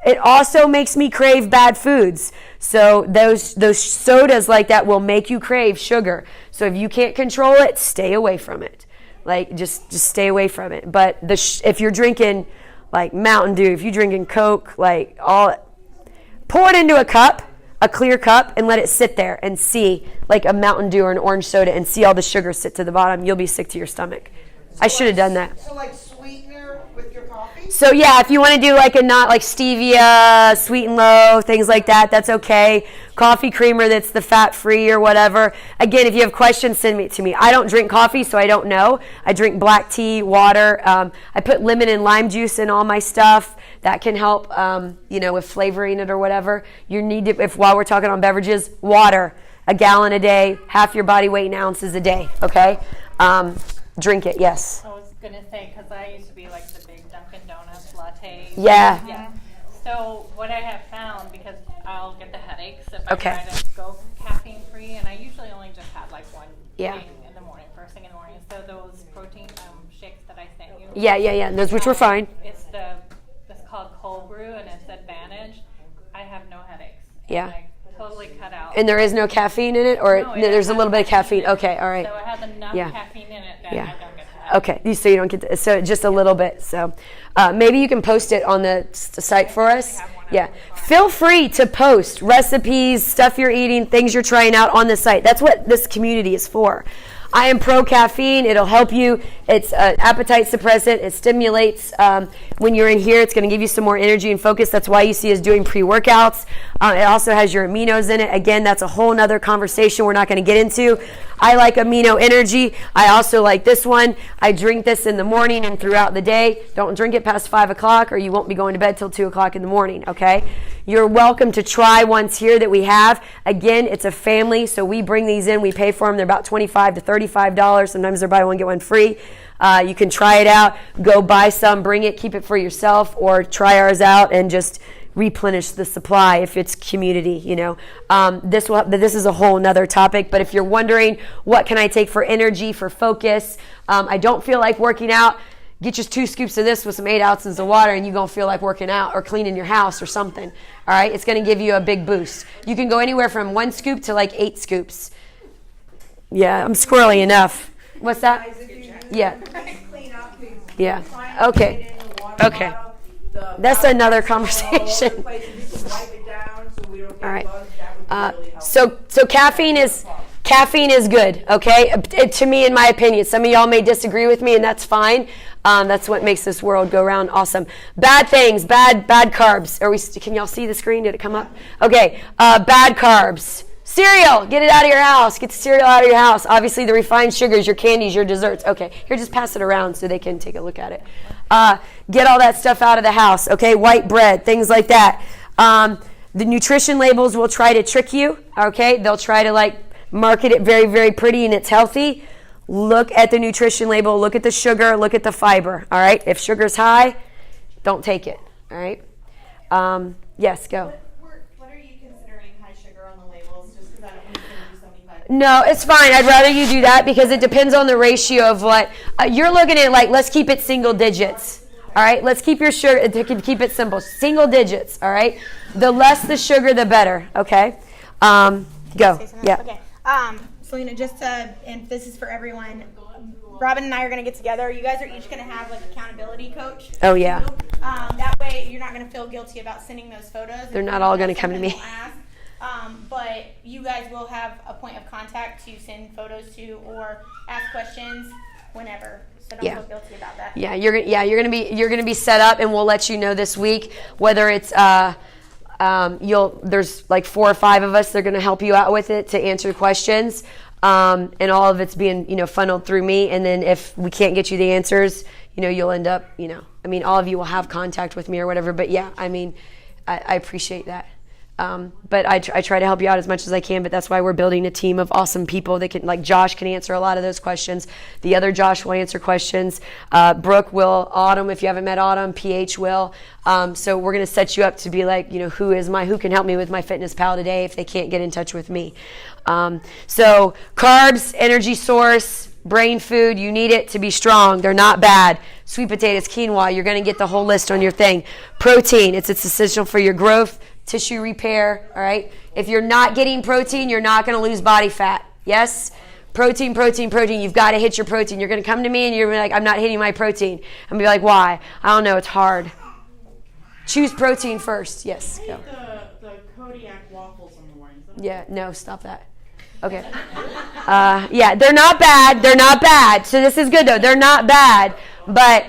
It also makes me crave bad foods. So those sodas like that will make you crave sugar. So if you can't control it, stay away from it. Like, just stay away from it. But if you're drinking, like, Mountain Dew, if you're drinking Coke, like, pour it into a cup, a clear cup, and let it sit there and see, like a Mountain Dew or an orange soda, and see all the sugar sit to the bottom. You'll be sick to your stomach. I should have done that. So like sweetener with your coffee? So yeah, if you want to do like a not like stevia, sweet and low, things like that, that's okay. Coffee creamer that's the fat-free or whatever. Again, if you have questions, send it to me. I don't drink coffee, so I don't know. I drink black tea, water. I put lemon and lime juice in all my stuff. That can help, with flavoring it or whatever. You need to, while we're talking on beverages, water, a gallon a day, half your body weight in ounces a day, okay? Drink it, yes. I was going to say, because I used to be like the big Dunkin' Donuts latte. Yeah. Yeah. So what I have found, because I'll get the headaches if Okay. I try to go caffeine free, and I usually only just have like one Yeah. thing in the morning, first thing in the morning. So those protein shakes that I sent you. Yeah, those which were fine. It's called Cold Brew, and it's Advantage. I have no headaches. Yeah. And I totally cut out. And there is no caffeine in it, or No, it there's a has little bit of caffeine? in it. Okay, all right. So it has enough Yeah. caffeine in it that Yeah. I don't get the headache. Okay, so you don't get so just a little bit. So maybe you can post it on the site for us. Yeah, feel free to post recipes, stuff you're eating, things you're trying out on the site. That's what this community is for. I am pro caffeine. It'll help you. It's an appetite suppressant. It stimulates. When you're in here, it's going to give you some more energy and focus. That's why you see us doing pre-workouts. It also has your aminos in it. Again, that's a whole nother conversation we're not going to get into. I like Amino Energy. I also like this one. I drink this in the morning and throughout the day. Don't drink it past 5 o'clock or you won't be going to bed till 2 o'clock in the morning, okay? You're welcome to try ones here that we have. Again, it's a family, so we bring these in. We pay for them. They're about $25 to $35. Sometimes they're buy one, get one free. You can try it out. Go buy some, bring it, keep it for yourself, or try ours out and just replenish the supply if it's community, This is a whole nother topic, but if you're wondering what can I take for energy, for focus, I don't feel like working out, get just 2 scoops of this with some 8 ounces of water and you're going to feel like working out or cleaning your house or something. All right, it's going to give you a big boost. You can go anywhere from 1 scoop to like 8 scoops. Yeah, I'm squirrely enough. What's that? Yeah. Yeah. Okay. Okay. That's another conversation. All right. So caffeine is good. Okay. To me, in my opinion, some of y'all may disagree with me, and that's fine. That's what makes this world go round. Awesome. Bad things. Bad carbs. Can y'all see the screen? Did it come up? Okay. Bad carbs. Cereal, get it out of your house. Get the cereal out of your house. Obviously, the refined sugars, your candies, your desserts. Okay, here, just pass it around so they can take a look at it. Get all that stuff out of the house, okay? White bread, things like that. The nutrition labels will try to trick you, okay? They'll try to, market it very, very pretty and it's healthy. Look at the nutrition label. Look at the sugar. Look at the fiber, all right? If sugar's high, don't take it, all right? Yes, go. No, it's fine. I'd rather you do that because it depends on the ratio of what you're looking at. Let's keep it single digits. All right, let's keep your sugar. Keep it simple. Single digits. All right. The less the sugar, the better. Okay. Go. Yeah. Okay. Selena, and this is for everyone. Robin and I are going to get together. You guys are each going to have accountability coach. Oh yeah. That way, you're not going to feel guilty about sending those photos. They're not all going to come to me. But you guys will have a point of contact to send photos to or ask questions whenever. So don't feel guilty about that. Yeah, you're gonna be set up, and we'll let you know this week whether it's there's like 4 or 5 of us that are gonna help you out with it to answer questions, and all of it's being funneled through me. And then if we can't get you the answers, you'll end up all of you will have contact with me or whatever. But yeah, I appreciate that. But I try to help you out as much as I can, but that's why we're building a team of awesome people that can, like Josh can answer a lot of those questions. The other Josh will answer questions. Brooke will, Autumn, if you haven't met Autumn, PH will. So we're going to set you up to be like, who can help me with my Fitness Pal today if they can't get in touch with me. So carbs, energy source, brain food, you need it to be strong. They're not bad. Sweet potatoes, quinoa, you're going to get the whole list on your thing. Protein, it's essential for your growth, tissue repair, all right? If you're not getting protein, you're not going to lose body fat. Yes? Protein. You've got to hit your protein. You're going to come to me and you're like, I'm not hitting my protein. I'm going to be like, why? I don't know. It's hard. Choose protein first. Yes. Go. The Kodiak waffles in the morning. Yeah, no, stop that. Okay. Yeah, they're not bad. So this is good, though. They're not bad, but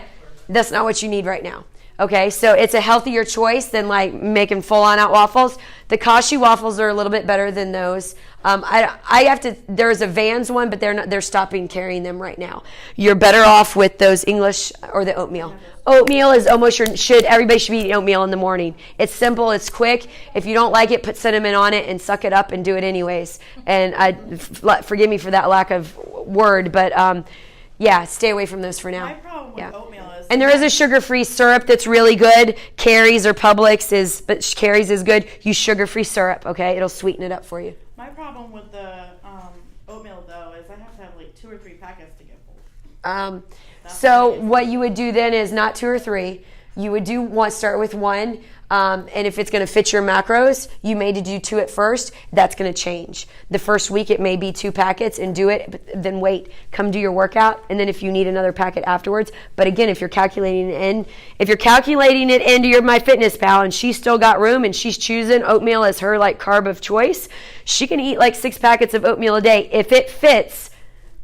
that's not what you need right now. Okay, so it's a healthier choice than like making full-on out waffles. The Kashi waffles are a little bit better than those. There's a Vans one, but they're stopping carrying them right now. You're better off with those English or the oatmeal. Oatmeal is almost everybody should be eating oatmeal in the morning. It's simple, it's quick. If you don't like it, put cinnamon on it and suck it up and do it anyways. And forgive me for that lack of word, but yeah, stay away from those for now. My problem with oatmeal is... And there is a sugar-free syrup that's really good. Carrie's or Publix but Carrie's is good. Use sugar-free syrup, okay? It'll sweeten it up for you. My problem with the oatmeal, though, is I have to have like 2 or 3 packets to get full. So what you would do then is not 2 or 3. You would start with 1. And if it's going to fit your macros, you may do 2 at first. That's going to change. The first week it may be 2 packets and do it, but then wait, come do your workout, and then if you need another packet afterwards. But again, if you're calculating it into your MyFitnessPal and she's still got room and she's choosing oatmeal as her like carb of choice, she can eat like 6 packets of oatmeal a day if it fits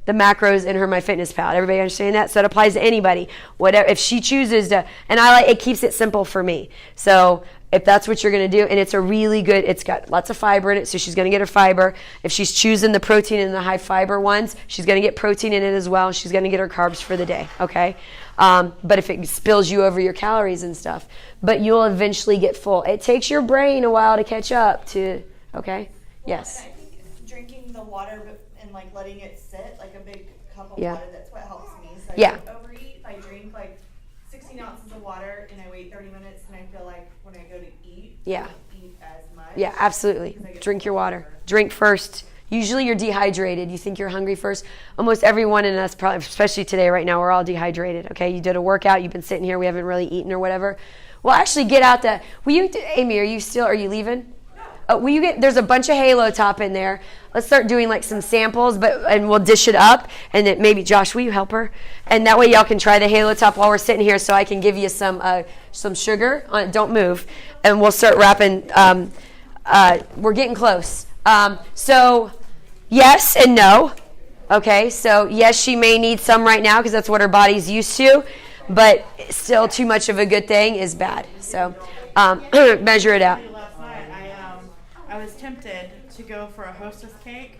the macros in her MyFitnessPal. Everybody understand that? So it applies to anybody. Whatever, if she chooses to, and it keeps it simple for me. So if that's what you're going to do, and it's got lots of fiber in it, so she's going to get her fiber. If she's choosing the protein in the high fiber ones, she's going to get protein in it as well. She's going to get her carbs for the day, okay? But if it spills you over your calories and stuff, but you'll eventually get full. It takes your brain a while to catch up to, okay? Yes. And I think drinking the water and like letting it sit, like a big cup of Yeah. water, that's what helps me. So I Yeah. don't overeat. If I drink like 16 ounces of water and I wait 30 minutes, and I feel like when I go to eat, Yeah. I don't eat as much. Yeah, absolutely. Drink your water. Drink first. Usually you're dehydrated. You think you're hungry first. Almost everyone in us, probably, especially today, right now, we're all dehydrated. Okay, you did a workout. You've been sitting here. We haven't really eaten or whatever. Well, actually, get out the. Amy? Are you leaving? There's a bunch of Halo Top in there. Let's start doing like some samples, and we'll dish it up. And then maybe Josh, will you help her? And that way y'all can try the Halo Top while we're sitting here, so I can give you some sugar. Don't move, and we'll start wrapping. We're getting close. So yes and no. Okay, so yes, she may need some right now because that's what her body's used to, but still too much of a good thing is bad. So measure it out. Last night, I was tempted to go for a Hostess cake,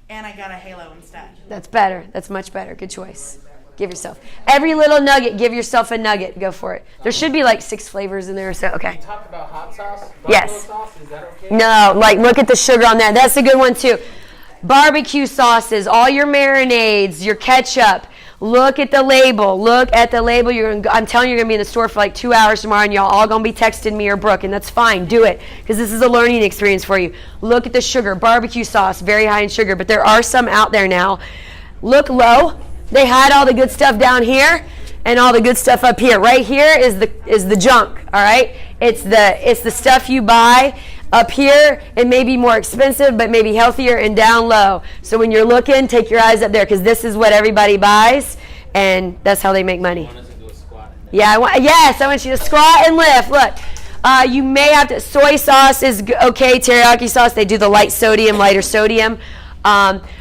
and I got a Halo instead. That's better. That's much better. Good choice. Give yourself. Every little nugget, give yourself a nugget. Go for it. There should be like 6 flavors in there. So, okay. You talked about hot sauce? Yes. Sauce, is that okay? No, like look at the sugar on that. That's a good one too. Barbecue sauces, all your marinades, your ketchup. Look at the label. Look at the label. I'm telling you, you're going to be in the store for like 2 hours tomorrow, and y'all all going to be texting me or Brooke, and that's fine. Do it, because this is a learning experience for you. Look at the sugar. Barbecue sauce, very high in sugar, but there are some out there now. Look low. They hide all the good stuff down here and all the good stuff up here. Right here is the junk, all right? It's the stuff you buy. Up here, it may be more expensive, but maybe healthier, and down low. So when you're looking, take your eyes up there, because this is what everybody buys, and that's how they make money. I want us to do a squat. Yes, I want you to squat and lift. Look, You may have to, soy sauce is okay, teriyaki sauce, they do the lighter sodium.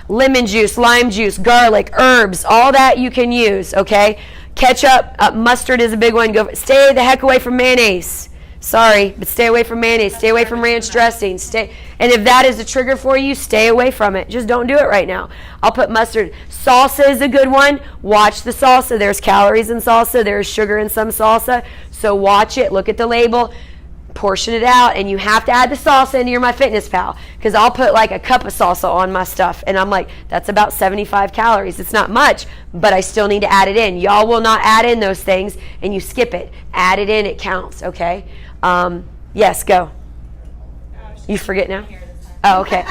Lemon juice, lime juice, garlic, herbs, all that you can use, okay? Ketchup, mustard is a big one. Stay the heck away from mayonnaise. Sorry, but stay away from mayonnaise. Stay away from ranch dressing. And if that is a trigger for you, stay away from it. Just don't do it right now. I'll put mustard. Salsa is a good one. Watch the salsa. There's calories in salsa. There's sugar in some salsa. So watch it. Look at the label. Portion it out, and you have to add the salsa into your MyFitnessPal, because I'll put like a cup of salsa on my stuff, and I'm like, that's about 75 calories. It's not much, but I still need to add it in. Y'all will not add in those things, and you skip it. Add it in, it counts, okay? Yes, go. You forget now? Oh, okay.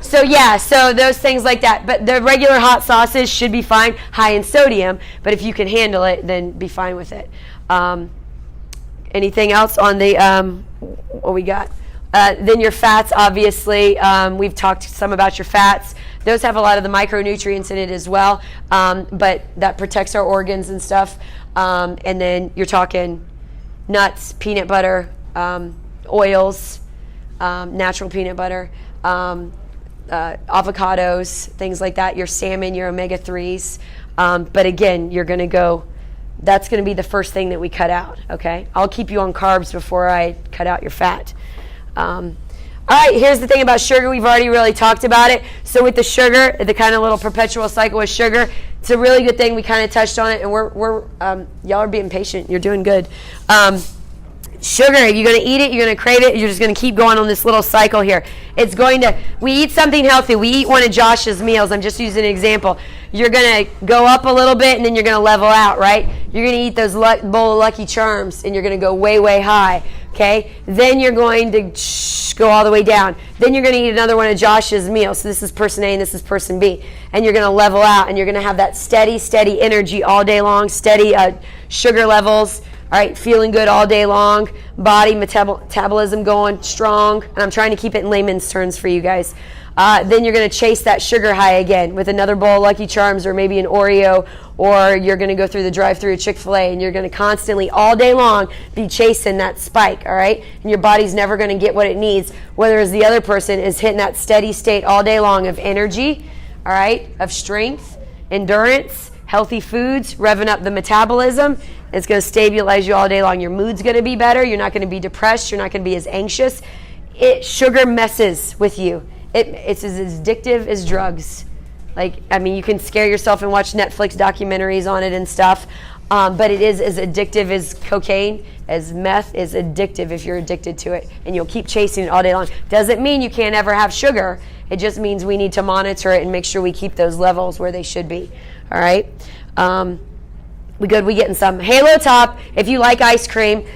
So those things like that. But the regular hot sauces should be fine, high in sodium, but if you can handle it, then be fine with it. Anything else on the, what we got? Then your fats, obviously, we've talked some about your fats. Those have a lot of the micronutrients in it as well, but that protects our organs and stuff. And then you're talking nuts, peanut butter, oils, natural peanut butter, avocados, things like that, your salmon, your omega-3s. But again, you're going to go, that's going to be the first thing that we cut out, okay? I'll keep you on carbs before I cut out your fat. All right, here's the thing about sugar. We've already really talked about it. So with the sugar, the kind of little perpetual cycle with sugar, it's a really good thing. We kind of touched on it, and we're y'all are being patient. You're doing good. Sugar, if you're going to eat it, you're going to crave it, you're just going to keep going on this little cycle here. It's going to, we eat something healthy. We eat one of Josh's meals. I'm just using an example. You're going to go up a little bit, and then you're going to level out, right? You're going to eat those bowl of Lucky Charms, and you're going to go way, way high, okay? Then you're going to go all the way down. Then you're going to eat another one of Josh's meals. So this is person A and this is person B. And you're going to level out, and you're going to have that steady, steady energy all day long, steady sugar levels. All right, feeling good all day long, body metabolism going strong, and I'm trying to keep it in layman's terms for you guys. Then you're going to chase that sugar high again with another bowl of Lucky Charms or maybe an Oreo, or you're going to go through the drive-thru at Chick-fil-A, and you're going to constantly, all day long, be chasing that spike, all right? And your body's never going to get what it needs, whereas the other person is hitting that steady state all day long of energy, all right, of strength, endurance, healthy foods, revving up the metabolism. It's going to stabilize you all day long. Your mood's going to be better. You're not going to be depressed. You're not going to be as anxious. Sugar messes with you. It's as addictive as drugs. Like, I mean, you can scare yourself and watch Netflix documentaries on it and stuff, but it is as addictive as cocaine, as meth is addictive if you're addicted to it, and you'll keep chasing it all day long. Doesn't mean you can't ever have sugar. It just means we need to monitor it and make sure we keep those levels where they should be. All right? We good? We getting some. Halo Top, if you like ice cream.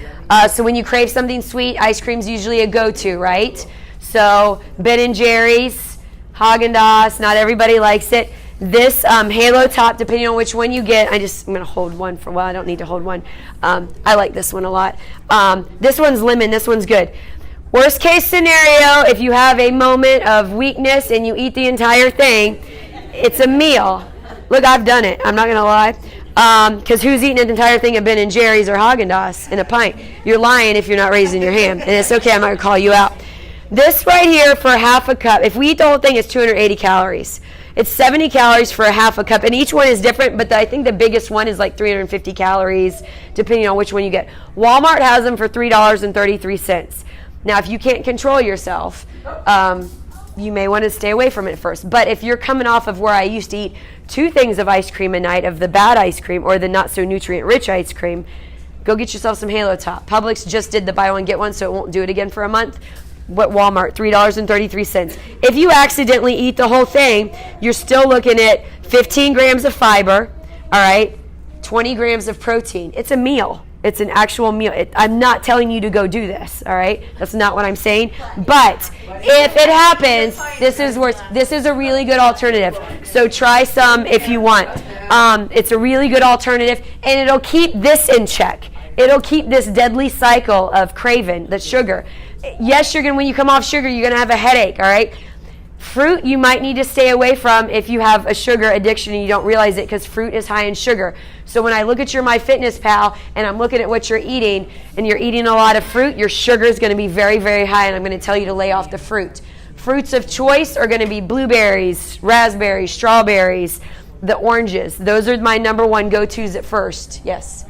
So when you crave something sweet, ice cream's usually a go-to, right? So Ben & Jerry's, Haagen-Dazs, not everybody likes it. This Halo Top, depending on which one you get, I'm going to hold one for, well, I don't need to hold one. I like this one a lot. This one's lemon. This one's good. Worst case scenario, if you have a moment of weakness and you eat the entire thing, it's a meal. Look, I've done it. I'm not going to lie. Because who's eating an entire thing of Ben & Jerry's or Haagen-Dazs in a pint? You're lying if you're not raising your hand. And it's okay, I'm not going to call you out. This right here for half a cup, if we eat the whole thing, it's 280 calories. It's 70 calories for a half a cup. And each one is different, but I think the biggest one is like 350 calories, depending on which one you get. Walmart has them for $3.33. Now, if you can't control yourself, you may want to stay away from it first. But if you're coming off of where I used to eat 2 things of ice cream a night, of the bad ice cream or the not so nutrient rich ice cream, go get yourself some Halo Top. Publix just did the buy one get one, so it won't do it again for a month. What Walmart, $3.33. If you accidentally eat the whole thing, you're still looking at 15 grams of fiber, all right, 20 grams of protein. It's a meal. It's an actual meal. I'm not telling you to go do this, all right? That's not what I'm saying. But if it happens, this is a really good alternative. So try some if you want. It's a really good alternative, and it'll keep this in check. It'll keep this deadly cycle of craving, the sugar. Yes, when you come off sugar, you're going to have a headache, all right? Fruit you might need to stay away from if you have a sugar addiction and you don't realize it, because fruit is high in sugar. So when I look at your MyFitnessPal and I'm looking at what you're eating and you're eating a lot of fruit, your sugar is going to be very, very high, and I'm going to tell you to lay off the fruit. Fruits of choice are going to be blueberries, raspberries, strawberries, the oranges. Those are my number one go-tos at first. Yes?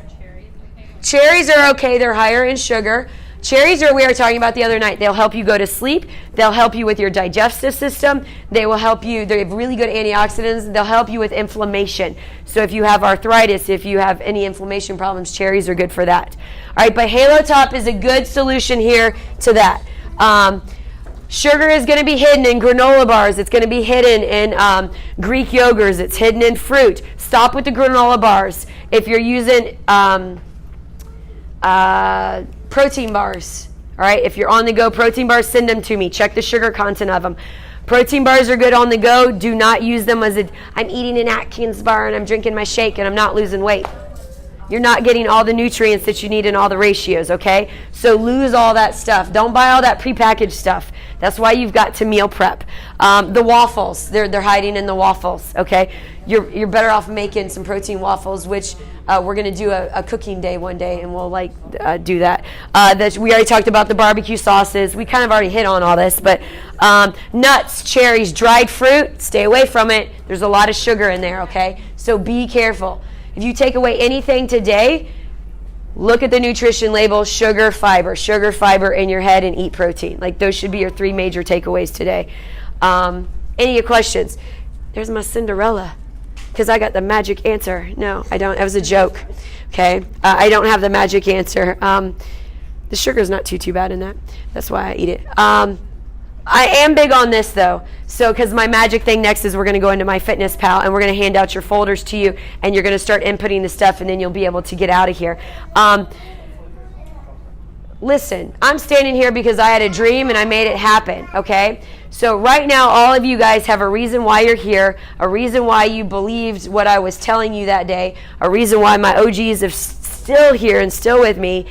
Cherries are okay. They're higher in sugar. Cherries are, we were talking about the other night. They'll help you go to sleep. They'll help you with your digestive system. They will help you. They have really good antioxidants. They'll help you with inflammation. So if you have arthritis, if you have any inflammation problems, cherries are good for that. All right, but Halo Top is a good solution here to that. Sugar is going to be hidden in granola bars. It's going to be hidden in Greek yogurts. It's hidden in fruit. Stop with the granola bars. If you're using protein bars, all right? If you're on the go, protein bars, send them to me. Check the sugar content of them. Protein bars are good on the go. Do not use them as I'm eating an Atkins bar and I'm drinking my shake and I'm not losing weight. You're not getting all the nutrients that you need in all the ratios, okay? So lose all that stuff. Don't buy all that prepackaged stuff. That's why you've got to meal prep. The waffles, they're hiding in the waffles, okay? You're better off making some protein waffles, which we're going to do a cooking day one day, and we'll do that. We already talked about the barbecue sauces. We kind of already hit on all this, but nuts, cherries, dried fruit, stay away from it. There's a lot of sugar in there, okay? So be careful. If you take away anything today, look at the nutrition label, sugar, fiber in your head, and eat protein. Like, those should be your 3 major takeaways today. Any questions? There's my Cinderella, because I got the magic answer. No, I don't. That was a joke. Okay? I don't have the magic answer. The sugar's not too bad in that. That's why I eat it. I am big on this, though. So, because my magic thing next is we're going to go into MyFitnessPal, and we're going to hand out your folders to you, and you're going to start inputting the stuff, and then you'll be able to get out of here. Listen, I'm standing here because I had a dream, and I made it happen, okay? So right now, all of you guys have a reason why you're here, a reason why you believed what I was telling you that day, a reason why my OGs are still here and still with me.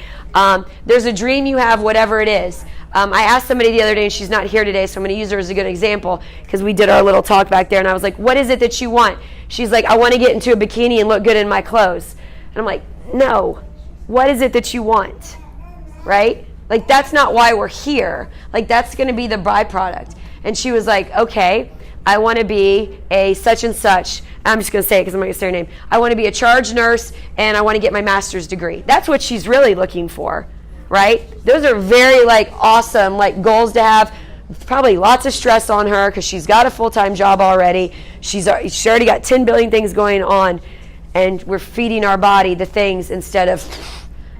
There's a dream you have, whatever it is. I asked somebody the other day, and she's not here today, so I'm going to use her as a good example, because we did our little talk back there, and I was like, what is it that you want? She's like, I want to get into a bikini and look good in my clothes. And I'm like, no. What is it that you want? Right? Like, that's not why we're here. Like, that's going to be the byproduct. And she was like, okay, I want to be a such and such. I'm just going to say it because I'm not going to say her name. I want to be a charge nurse, and I want to get my master's degree. That's what she's really looking for. Right? Those are very awesome goals to have. Probably lots of stress on her because she's got a full-time job already. She already got 10 billion things going on, and we're feeding our body the things instead of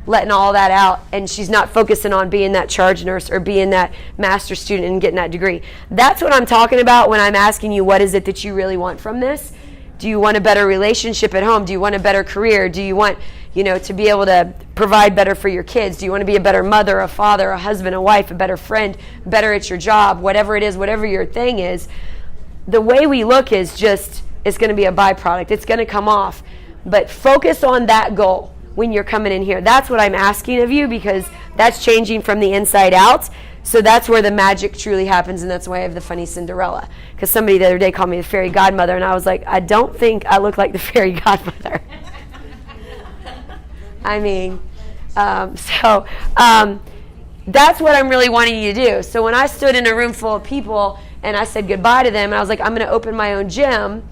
letting all that out, and she's not focusing on being that charge nurse or being that master's student and getting that degree. That's what I'm talking about when I'm asking you, what is it that you really want from this? Do you want a better relationship at home? Do you want a better career? Do you want to be able to provide better for your kids? Do you want to be a better mother, a father, a husband, a wife, a better friend, better at your job, whatever it is, whatever your thing is? The way we look is just, it's going to be a byproduct. It's going to come off. But focus on that goal when you're coming in here. That's what I'm asking of you, because that's changing from the inside out. So that's where the magic truly happens, and that's why I have the funny Cinderella. Because somebody the other day called me the fairy godmother, and I was like, I don't think I look like the fairy godmother. I mean, that's what I'm really wanting you to do. So when I stood in a room full of people and I said goodbye to them, and I was like, I'm going to open my own gym,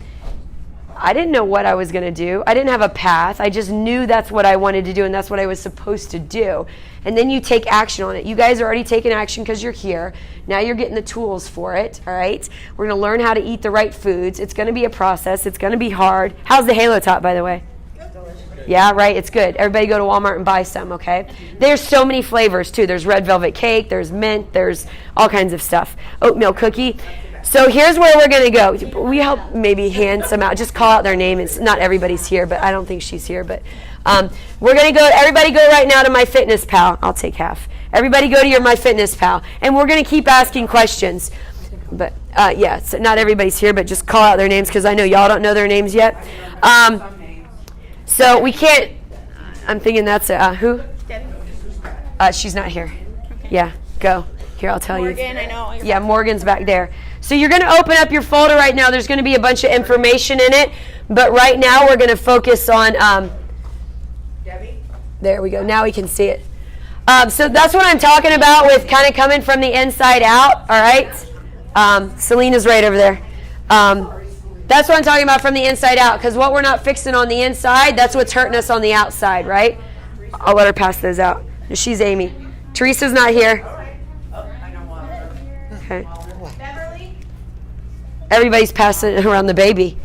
I didn't know what I was going to do. I didn't have a path. I just knew that's what I wanted to do, and that's what I was supposed to do. And then you take action on it. You guys are already taking action because you're here. Now you're getting the tools for it, all right? We're going to learn how to eat the right foods. It's going to be a process. It's going to be hard. How's the Halo Top, by the way? Yeah, right? It's good. Everybody go to Walmart and buy some, okay? There's so many flavors, too. There's red velvet cake. There's mint. There's all kinds of stuff. Oatmeal cookie. So here's where we're going to go. We help maybe hand some out. Just call out their name. It's not everybody's here, but I don't think she's here. But we're going to go. Everybody go right now to MyFitnessPal. I'll take half. Everybody go to your MyFitnessPal. And we're going to keep asking questions. But, yeah, so not everybody's here, but just call out their names because I know y'all don't know their names yet. So we can't, I'm thinking that's who? She's not here. Okay. Yeah, go. Here, I'll tell Morgan, you. I know. Yeah, Morgan's back there. So you're going to open up your folder right now. There's going to be a bunch of information in it, but right now we're going to focus on, Debbie? there we go. Now we can see it. So that's what I'm talking about with kind of coming from the inside out, all right? Selena's right over there. That's what I'm talking about from the inside out, because what we're not fixing on the inside, that's what's hurting us on the outside, right? I'll let her pass those out. She's Amy. Teresa's not here. Okay. Beverly? Everybody's passing around the baby.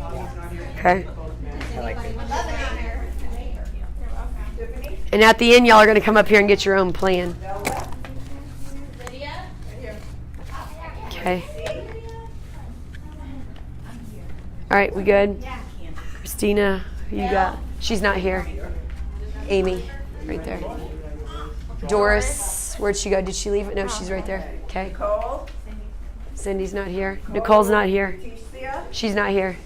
Okay. And at the end, y'all are going to come up here and get your own plan. Lydia? Okay. All right, we good? Christina, who you got? She's not here. Amy, right there. Doris, where'd she go? Did she leave it? No, she's right there. Okay. Nicole? Cindy's not here. Nicole's not here. Leticia? She's not here.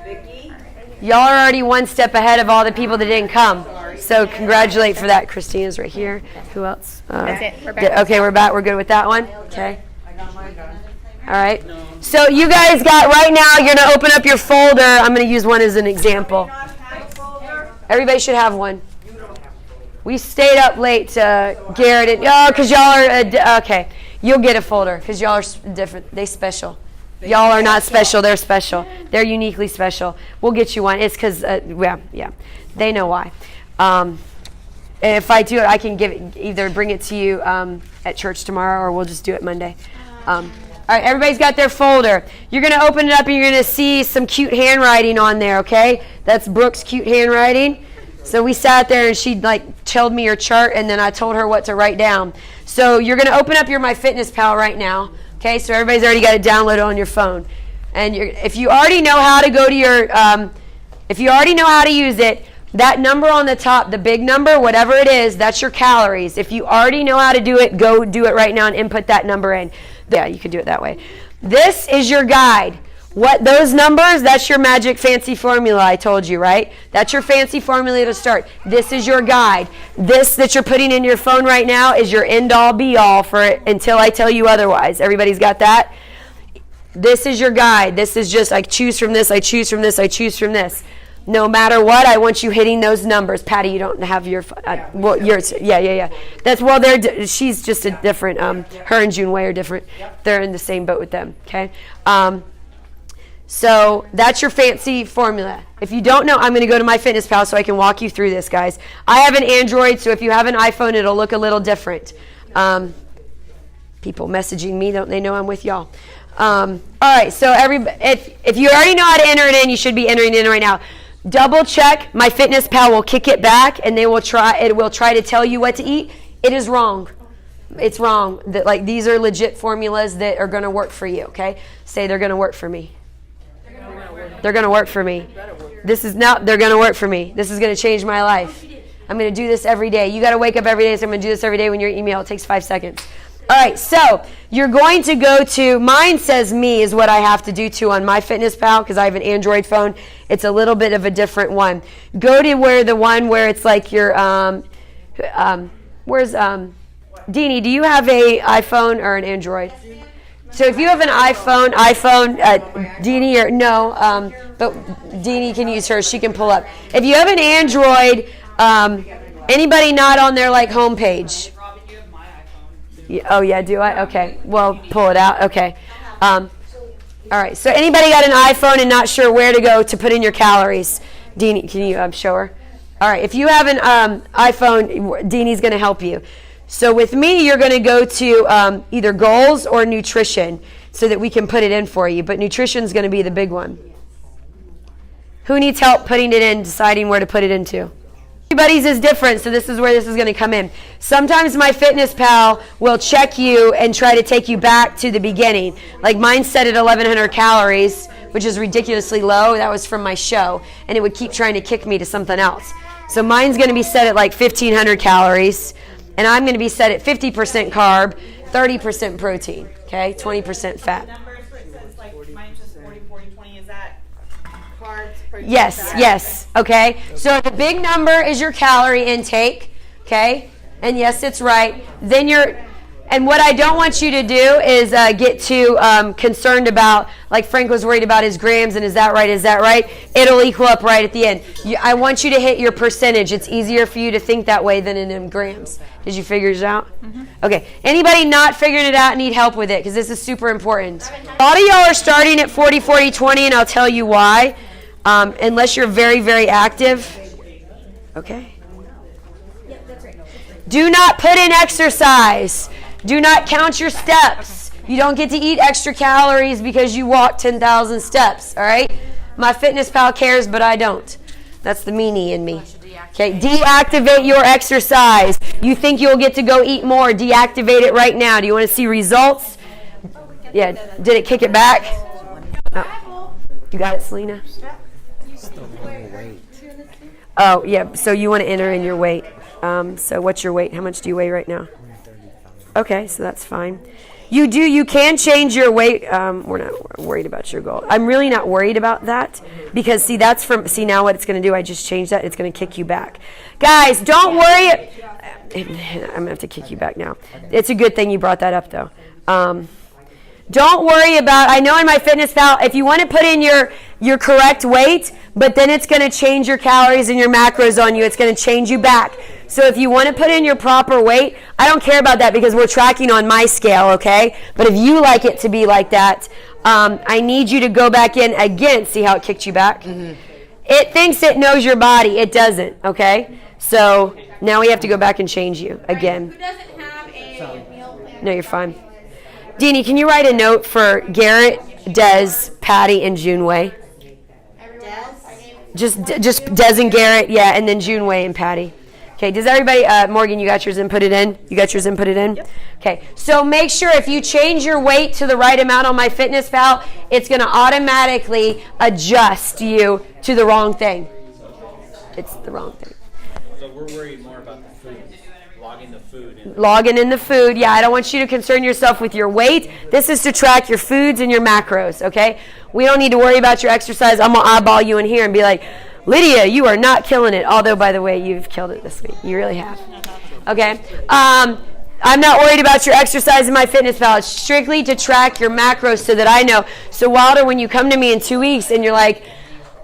Vicky? Y'all are already one step ahead of all the people that didn't come. So congratulate for that. Christina's right here. Who else? That's it. We're back. Okay, we're back. We're good with that one? Okay. I got mine done. All right. So you guys got, right now, you're going to open up your folder. I'm going to use one as an example. Everybody should have one. We stayed up late, Garrett. Because y'all are, okay. You'll get a folder because y'all are different. They special. Y'all are not special. They're special. They're uniquely special. We'll get you one. It's because, yeah. They know why. And if I do it, I can give it, either bring it to you at church tomorrow, or we'll just do it Monday. All right, everybody's got their folder. You're going to open it up and you're going to see some cute handwriting on there, okay? That's Brooke's cute handwriting. So we sat there and she told me her chart, and then I told her what to write down. So you're going to open up your MyFitnessPal right now, okay? So everybody's already got it downloaded on your phone. And if you already know how to go to your, if you already know how to use it, that number on the top, the big number, whatever it is, that's your calories. If you already know how to do it, go do it right now and input that number in. Yeah, you can do it that way. This is your guide. What those numbers, that's your magic fancy formula I told you, right? That's your fancy formula to start. This is your guide. This that you're putting in your phone right now is your end-all be-all for it until I tell you otherwise. Everybody's got that? This is your guide. This is just, I choose from this, I choose from this, I choose from this. No matter what, I want you hitting those numbers. Patty, you don't have your, well, yours, yeah. That's, well, she's just a different, her and June Way are different. They're in the same boat with them, okay? So that's your fancy formula. If you don't know, I'm going to go to MyFitnessPal so I can walk you through this, guys. I have an Android, so if you have an iPhone, it'll look a little different. People messaging me, don't they know I'm with y'all? All right, so if you already know how to enter it in, you should be entering it in right now. Double check. MyFitnessPal will kick it back, and it will try to tell you what to eat. It is wrong. It's wrong. These are legit formulas that are going to work for you. Okay, say they're going to work for me. They're going to work for me. They're going to work for me. This is going to change my life. I'm going to do this every day. You got to wake up every day, so I'm going to do this every day when you email. It takes 5 seconds. All right, so you're going to go to, mine says me is what I have to do to on MyFitnessPal because I have an Android phone. It's a little bit of a different one. Go to the one where it's like your, where's, Deanie, do you have a iPhone or an Android? So if you have an iPhone, Deanie, or no, but Deanie can use hers. She can pull up. If you have an Android, anybody not on their homepage? Oh, yeah, do I? Okay. Well, pull it out. Okay. All right. So anybody got an iPhone and not sure where to go to put in your calories? Deanie, can you show her? All right. If you have an iPhone, Deanie's going to help you. So with me, you're going to go to either goals or nutrition so that we can put it in for you. But nutrition is going to be the big one. Who needs help putting it in, deciding where to put it into? Everybody's is different, so this is where this is going to come in. Sometimes MyFitnessPal will check you and try to take you back to the beginning. Like mine set at 1,100 calories, which is ridiculously low. That was from my show, and it would keep trying to kick me to something else. So mine's going to be set at 1,500 calories, and I'm going to be set at 50% carb, 30% protein, okay, 20% fat. Numbers where it says mine says 40, 40, 20, is that carbs, protein, Yes, fat? yes, okay. So the big number is your calorie intake, okay? And yes, it's right. Then And what I don't want you to do is get too concerned about, like Frank was worried about his grams and is that right? It'll equal up right at the end. I want you to hit your percentage. It's easier for you to think that way than in grams. Did you figure it out? Mm-hmm. Okay. Anybody not figuring it out need help with it because this is super important. A lot of y'all are starting at 40, 40, 20 and I'll tell you why. Unless you're very, very active. Okay. Do not put in exercise. Do not count your steps. You don't get to eat extra calories because you walk 10,000 steps, all right? My FitnessPal cares, but I don't. That's the meanie in me. Okay, deactivate your exercise. You think you'll get to go eat more, deactivate it right now. Do you want to see results? Yeah, did it kick it back? Oh. You got it, Selena? Oh, yeah, so you want to enter in your weight. So what's your weight? How much do you weigh right now? Okay, so that's fine. You can change your weight. We're not worried about your goal. I'm really not worried about that because see now what it's going to do, I just changed that. It's going to kick you back. Guys, don't worry. I'm going to have to kick you back now. It's a good thing you brought that up though. Don't worry about, I know in my FitnessPal, if you want to put in your correct weight, but then it's going to change your calories and your macros on you. It's going to change you back. So if you want to put in your proper weight, I don't care about that because we're tracking on my scale, okay? But if you like it to be like that, I need you to go back in again. See how it kicked you back? Mm-hmm. It thinks it knows your body. It doesn't, okay? So now we have to go back and change you again. Who doesn't have a meal plan? No, you're fine. Deanie, can you write a note for Garrett, Des, Patty, and Juneway? Just Des and Garrett, yeah, and then Juneway and Patty. Okay, does everybody, Morgan, you got yours inputted in? You got yours inputted in? Yep. Okay, so make sure if you change your weight to the right amount on my FitnessPal, it's going to automatically adjust you to the wrong thing. It's the wrong thing. So we're worried more about the food, logging the food. Logging in the food, yeah, I don't want you to concern yourself with your weight. This is to track your foods and your macros, okay? We don't need to worry about your exercise. I'm going to eyeball you in here and be like, Lydia, you are not killing it. Although, by the way, you've killed it this week. You really have. Okay? I'm not worried about your exercise in my FitnessPal. It's strictly to track your macros so that I know. So, Wilder, when you come to me in 2 weeks and you're like,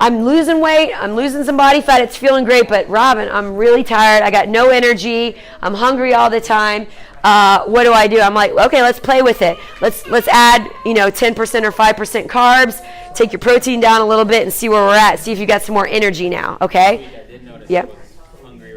I'm losing weight, I'm losing some body fat, it's feeling great, but Robin, I'm really tired. I got no energy. I'm hungry all the time. What do? I'm like, okay, let's play with it. Let's add, 10% or 5% carbs. Take your protein down a little bit and see where we're at. See if you got some more energy now. Okay? Yep.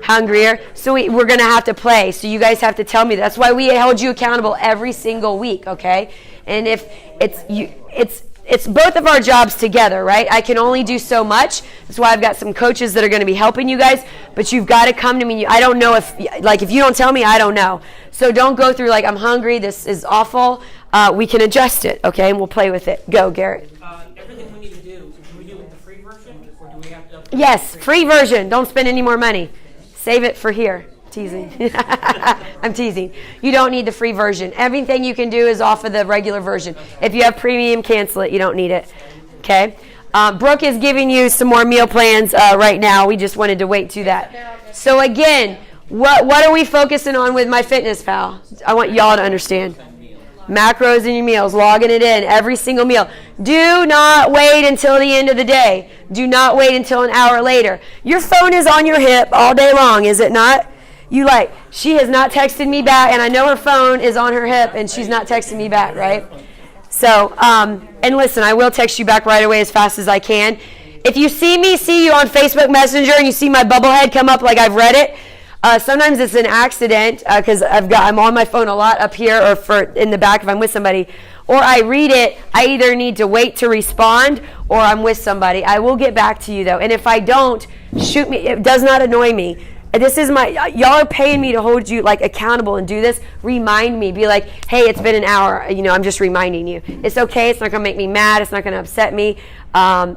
Hungrier. So we're gonna have to play. So you guys have to tell me. That's why we held you accountable every single week. Okay? And if it's both of our jobs together, right? I can only do so much. That's why I've got some coaches that are going to be helping you guys. But you've got to come to me. I don't know if you don't tell me, I don't know. So don't go through like, I'm hungry, this is awful. We can adjust it, okay? And we'll play with it. Go, Garrett. Everything we need to do, can we do it with the free version? Or do we have to... Yes, free version. Don't spend any more money. Save it for here. Teasing. I'm teasing. You don't need the free version. Everything you can do is off of the regular version. If you have premium, cancel it. You don't need it. Okay? Brooke is giving you some more meal plans right now. We just wanted to wait to that. So again, what are we focusing on with my FitnessPal? I want y'all to understand. Macros in your meals, logging it in, every single meal. Do not wait until the end of the day. Do not wait until an hour later. Your phone is on your hip all day long, is it not? She has not texted me back, and I know her phone is on her hip, and she's not texting me back, right? So, and listen, I will text you back right away as fast as I can. If you see you on Facebook Messenger, and you see my bubble head come up like I've read it, sometimes it's an accident because I'm on my phone a lot up here or in the back if I'm with somebody, or I read it. I either need to wait to respond or I'm with somebody. I will get back to you though, and if I don't, shoot me. It does not annoy me. This is y'all are paying me to hold you accountable and do this. Remind me, be like, hey, it's been an hour. I'm just reminding you. It's okay. It's not gonna make me mad. It's not gonna upset me. That's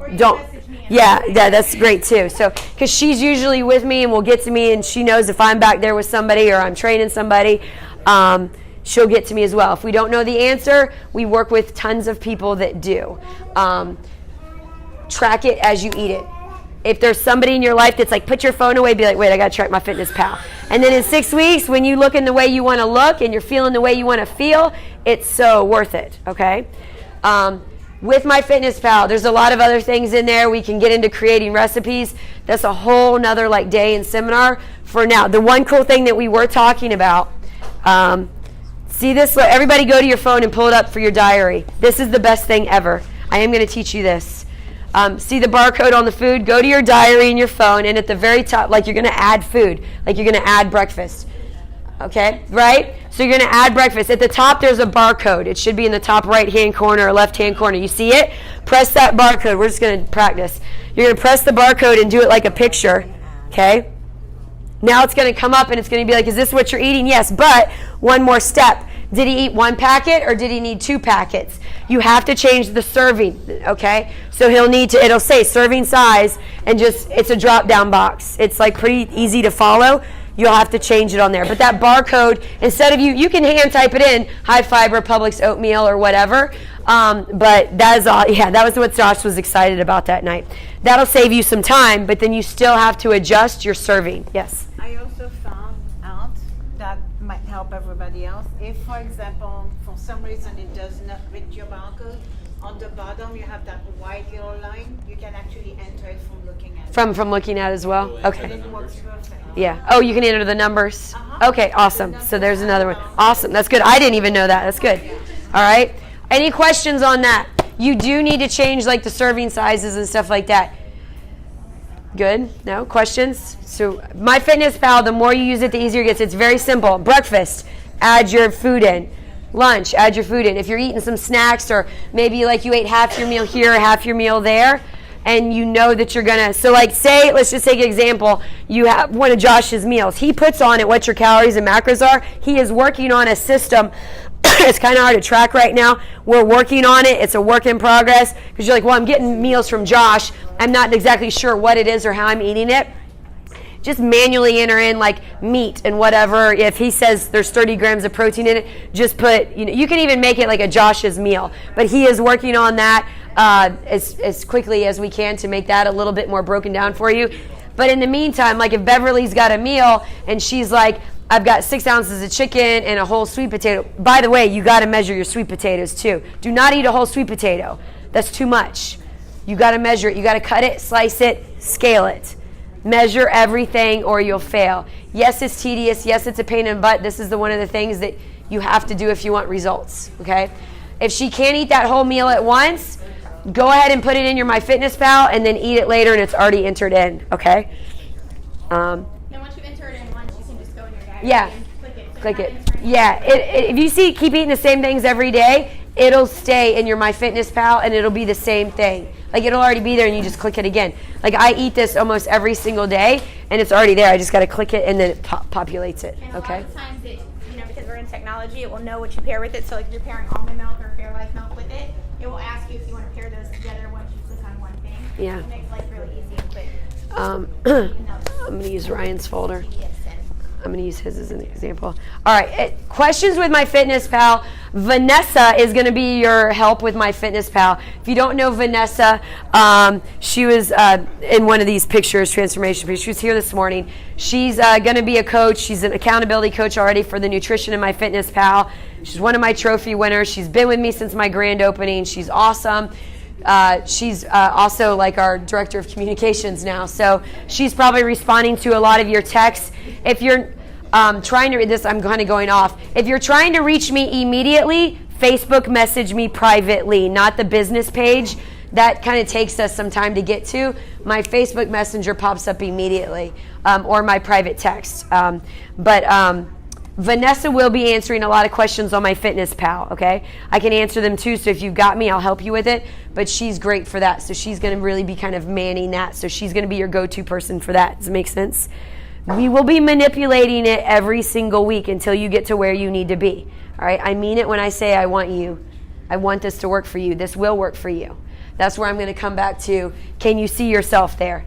great too. So, because she's usually with me and will get to me, and she knows if I'm back there with somebody or I'm training somebody, she'll get to me as well. If we don't know the answer, we work with tons of people that do. Track it as you eat it. If there's somebody in your life that's like, put your phone away, be like, wait, I got to track my FitnessPal. And then in 6 weeks, when you look in the way you want to look and you're feeling the way you want to feel, it's so worth it, okay? With MyFitnessPal, there's a lot of other things in there. We can get into creating recipes. That's a whole nother like day and seminar for now. The one cool thing that we were talking about, see this? Everybody go to your phone and pull it up for your diary. This is the best thing ever. I am going to teach you this. See the barcode on the food? Go to your diary in your phone, and at the very top, like you're going to add food, like you're going to add breakfast. Okay, right? So you're going to add breakfast. At the top, there's a barcode. It should be in the top right-hand corner or left-hand corner. You see it? Press that barcode. We're just going to practice. You're going to press the barcode and do it like a picture. Okay? Now it's going to come up, and it's going to be like, is this what you're eating? Yes, but one more step. Did he eat 1 packet or did he need 2 packets? You have to change the serving, okay? So he'll need to, it'll say serving size, and just, it's a drop-down box. It's like pretty easy to follow. You'll have to change it on there. But that barcode, instead of you can hand type it in, high fiber, Publix oatmeal or whatever. But that is all, yeah, that was what Josh was excited about that night. That'll save you some time, but then you still have to adjust your serving. Yes? I also found out that might help everybody else. If, for example, for some reason it does not read your barcode, on the bottom you have that white little line. You can actually enter it from looking at it. From looking at as well? Okay. And it works perfect. Yeah. Oh, you can enter the numbers? Okay, awesome. So there's another one. Awesome. That's good. I didn't even know that. That's good. All right. Any questions on that? You do need to change like the serving sizes and stuff like that. Good? No? Questions? So MyFitnessPal, the more you use it, the easier it gets. It's very simple. Breakfast, add your food in. Lunch, add your food in. If you're eating some snacks or maybe like you ate half your meal here, half your meal there, and you know that you're gonna, so like say, let's just take an example, you have one of Josh's meals. He puts on it what your calories and macros are. He is working on a system. It's kind of hard to track right now. We're working on it. It's a work in progress because you're like, well, I'm getting meals from Josh. I'm not exactly sure what it is or how I'm eating it. Just manually enter in like meat and whatever. If he says there's 30 grams of protein in it, just put, you can even make it like a Josh's meal. But he is working on that as quickly as we can to make that a little bit more broken down for you. But in the meantime, like if Beverly's got a meal and she's like, I've got 6 ounces of chicken and a whole sweet potato. By the way, you got to measure your sweet potatoes too. Do not eat a whole sweet potato. That's too much. You got to measure it. You got to cut it, slice it, scale it. Measure everything or you'll fail. Yes, it's tedious. Yes, it's a pain in the butt. This is one of the things that you have to do if you want results, okay? If she can't eat that whole meal at once, go ahead and put it in your MyFitnessPal and then eat it later and it's already entered in, okay? Then once you enter it in once, you can just go in your diary Yeah. and click it. So Click you're it. not entering Yeah, if you keep eating the same things every day, it'll stay in your MyFitnessPal and it'll be the same thing. Like it'll already be there and you just click it again. Like I eat this almost every single day and it's already there. I just got to click it and then it populates it. And Okay. a lot of times it, because we're in technology, it will know what you pair with it. So like if you're pairing almond milk or Fairlife milk with it, it will ask you if you want to pair those together once you click on one thing. Yeah. It makes life really easy and quick. I'm going to use Ryan's folder. I'm going to use his as an example. All right, questions with MyFitnessPal. Vanessa is going to be your help with MyFitnessPal. If you don't know Vanessa, she was in one of these pictures, transformation pictures. She was here this morning. She's going to be a coach. She's an accountability coach already for the nutrition in MyFitnessPal. She's one of my trophy winners. She's been with me since my grand opening. She's awesome. She's also like our director of communications now, so she's probably responding to a lot of your texts. If you're trying to read this, I'm kind of going off. If you're trying to reach me immediately, Facebook message me privately, not the business page. That kind of takes us some time to get to. My Facebook Messenger pops up immediately, or my private text. Vanessa will be answering a lot of questions on MyFitnessPal, okay? I can answer them too, so if you've got me, I'll help you with it. But she's great for that, so she's going to really be kind of manning that. So she's going to be your go-to person for that. Does it make sense? We will be manipulating it every single week until you get to where you need to be, all right? I mean it when I say I want you. I want this to work for you. This will work for you. That's where I'm going to come back to, can you see yourself there,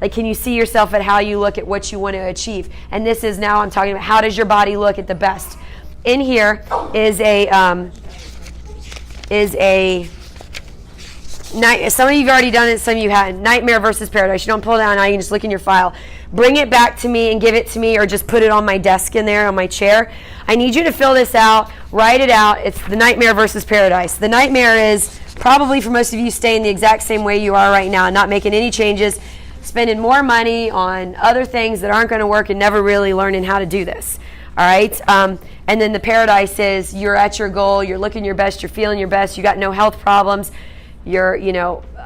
Like, can you see yourself at how you look at what you want to achieve? And this is now I'm talking about how does your body look at the best. In here is some of you have already done it, some of you hadn't. Nightmare versus Paradise. You don't pull it down now, you can just look in your file. bring it back to me and give it to me, or just put it on my desk in there on my chair. I need you to fill this out, write it out. It's the nightmare versus paradise. The nightmare is probably for most of you staying the exact same way you are right now, not making any changes, spending more money on other things that aren't going to work and never really learning how to do this. All right? And then the paradise is you're at your goal, you're looking your best, you're feeling your best, you got no health problems, you're,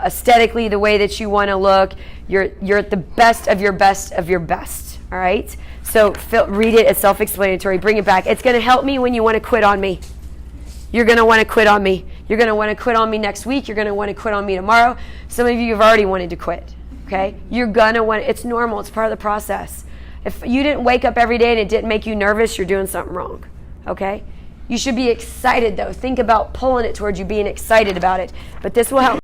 aesthetically the way that you want to look, you're at the best of your best of your best. All right? So read it. It's self-explanatory. Bring it back. It's going to help me when you want to quit on me. You're going to want to quit on me. You're going to want to quit on me next week. You're going to want to quit on me tomorrow. Some of you have already wanted to quit. Okay? You're going to want, it's normal. It's part of the process. If you didn't wake up every day and it didn't make you nervous, you're doing something wrong. Okay? You should be excited, though. Think about pulling it towards you, being excited about it. But this will help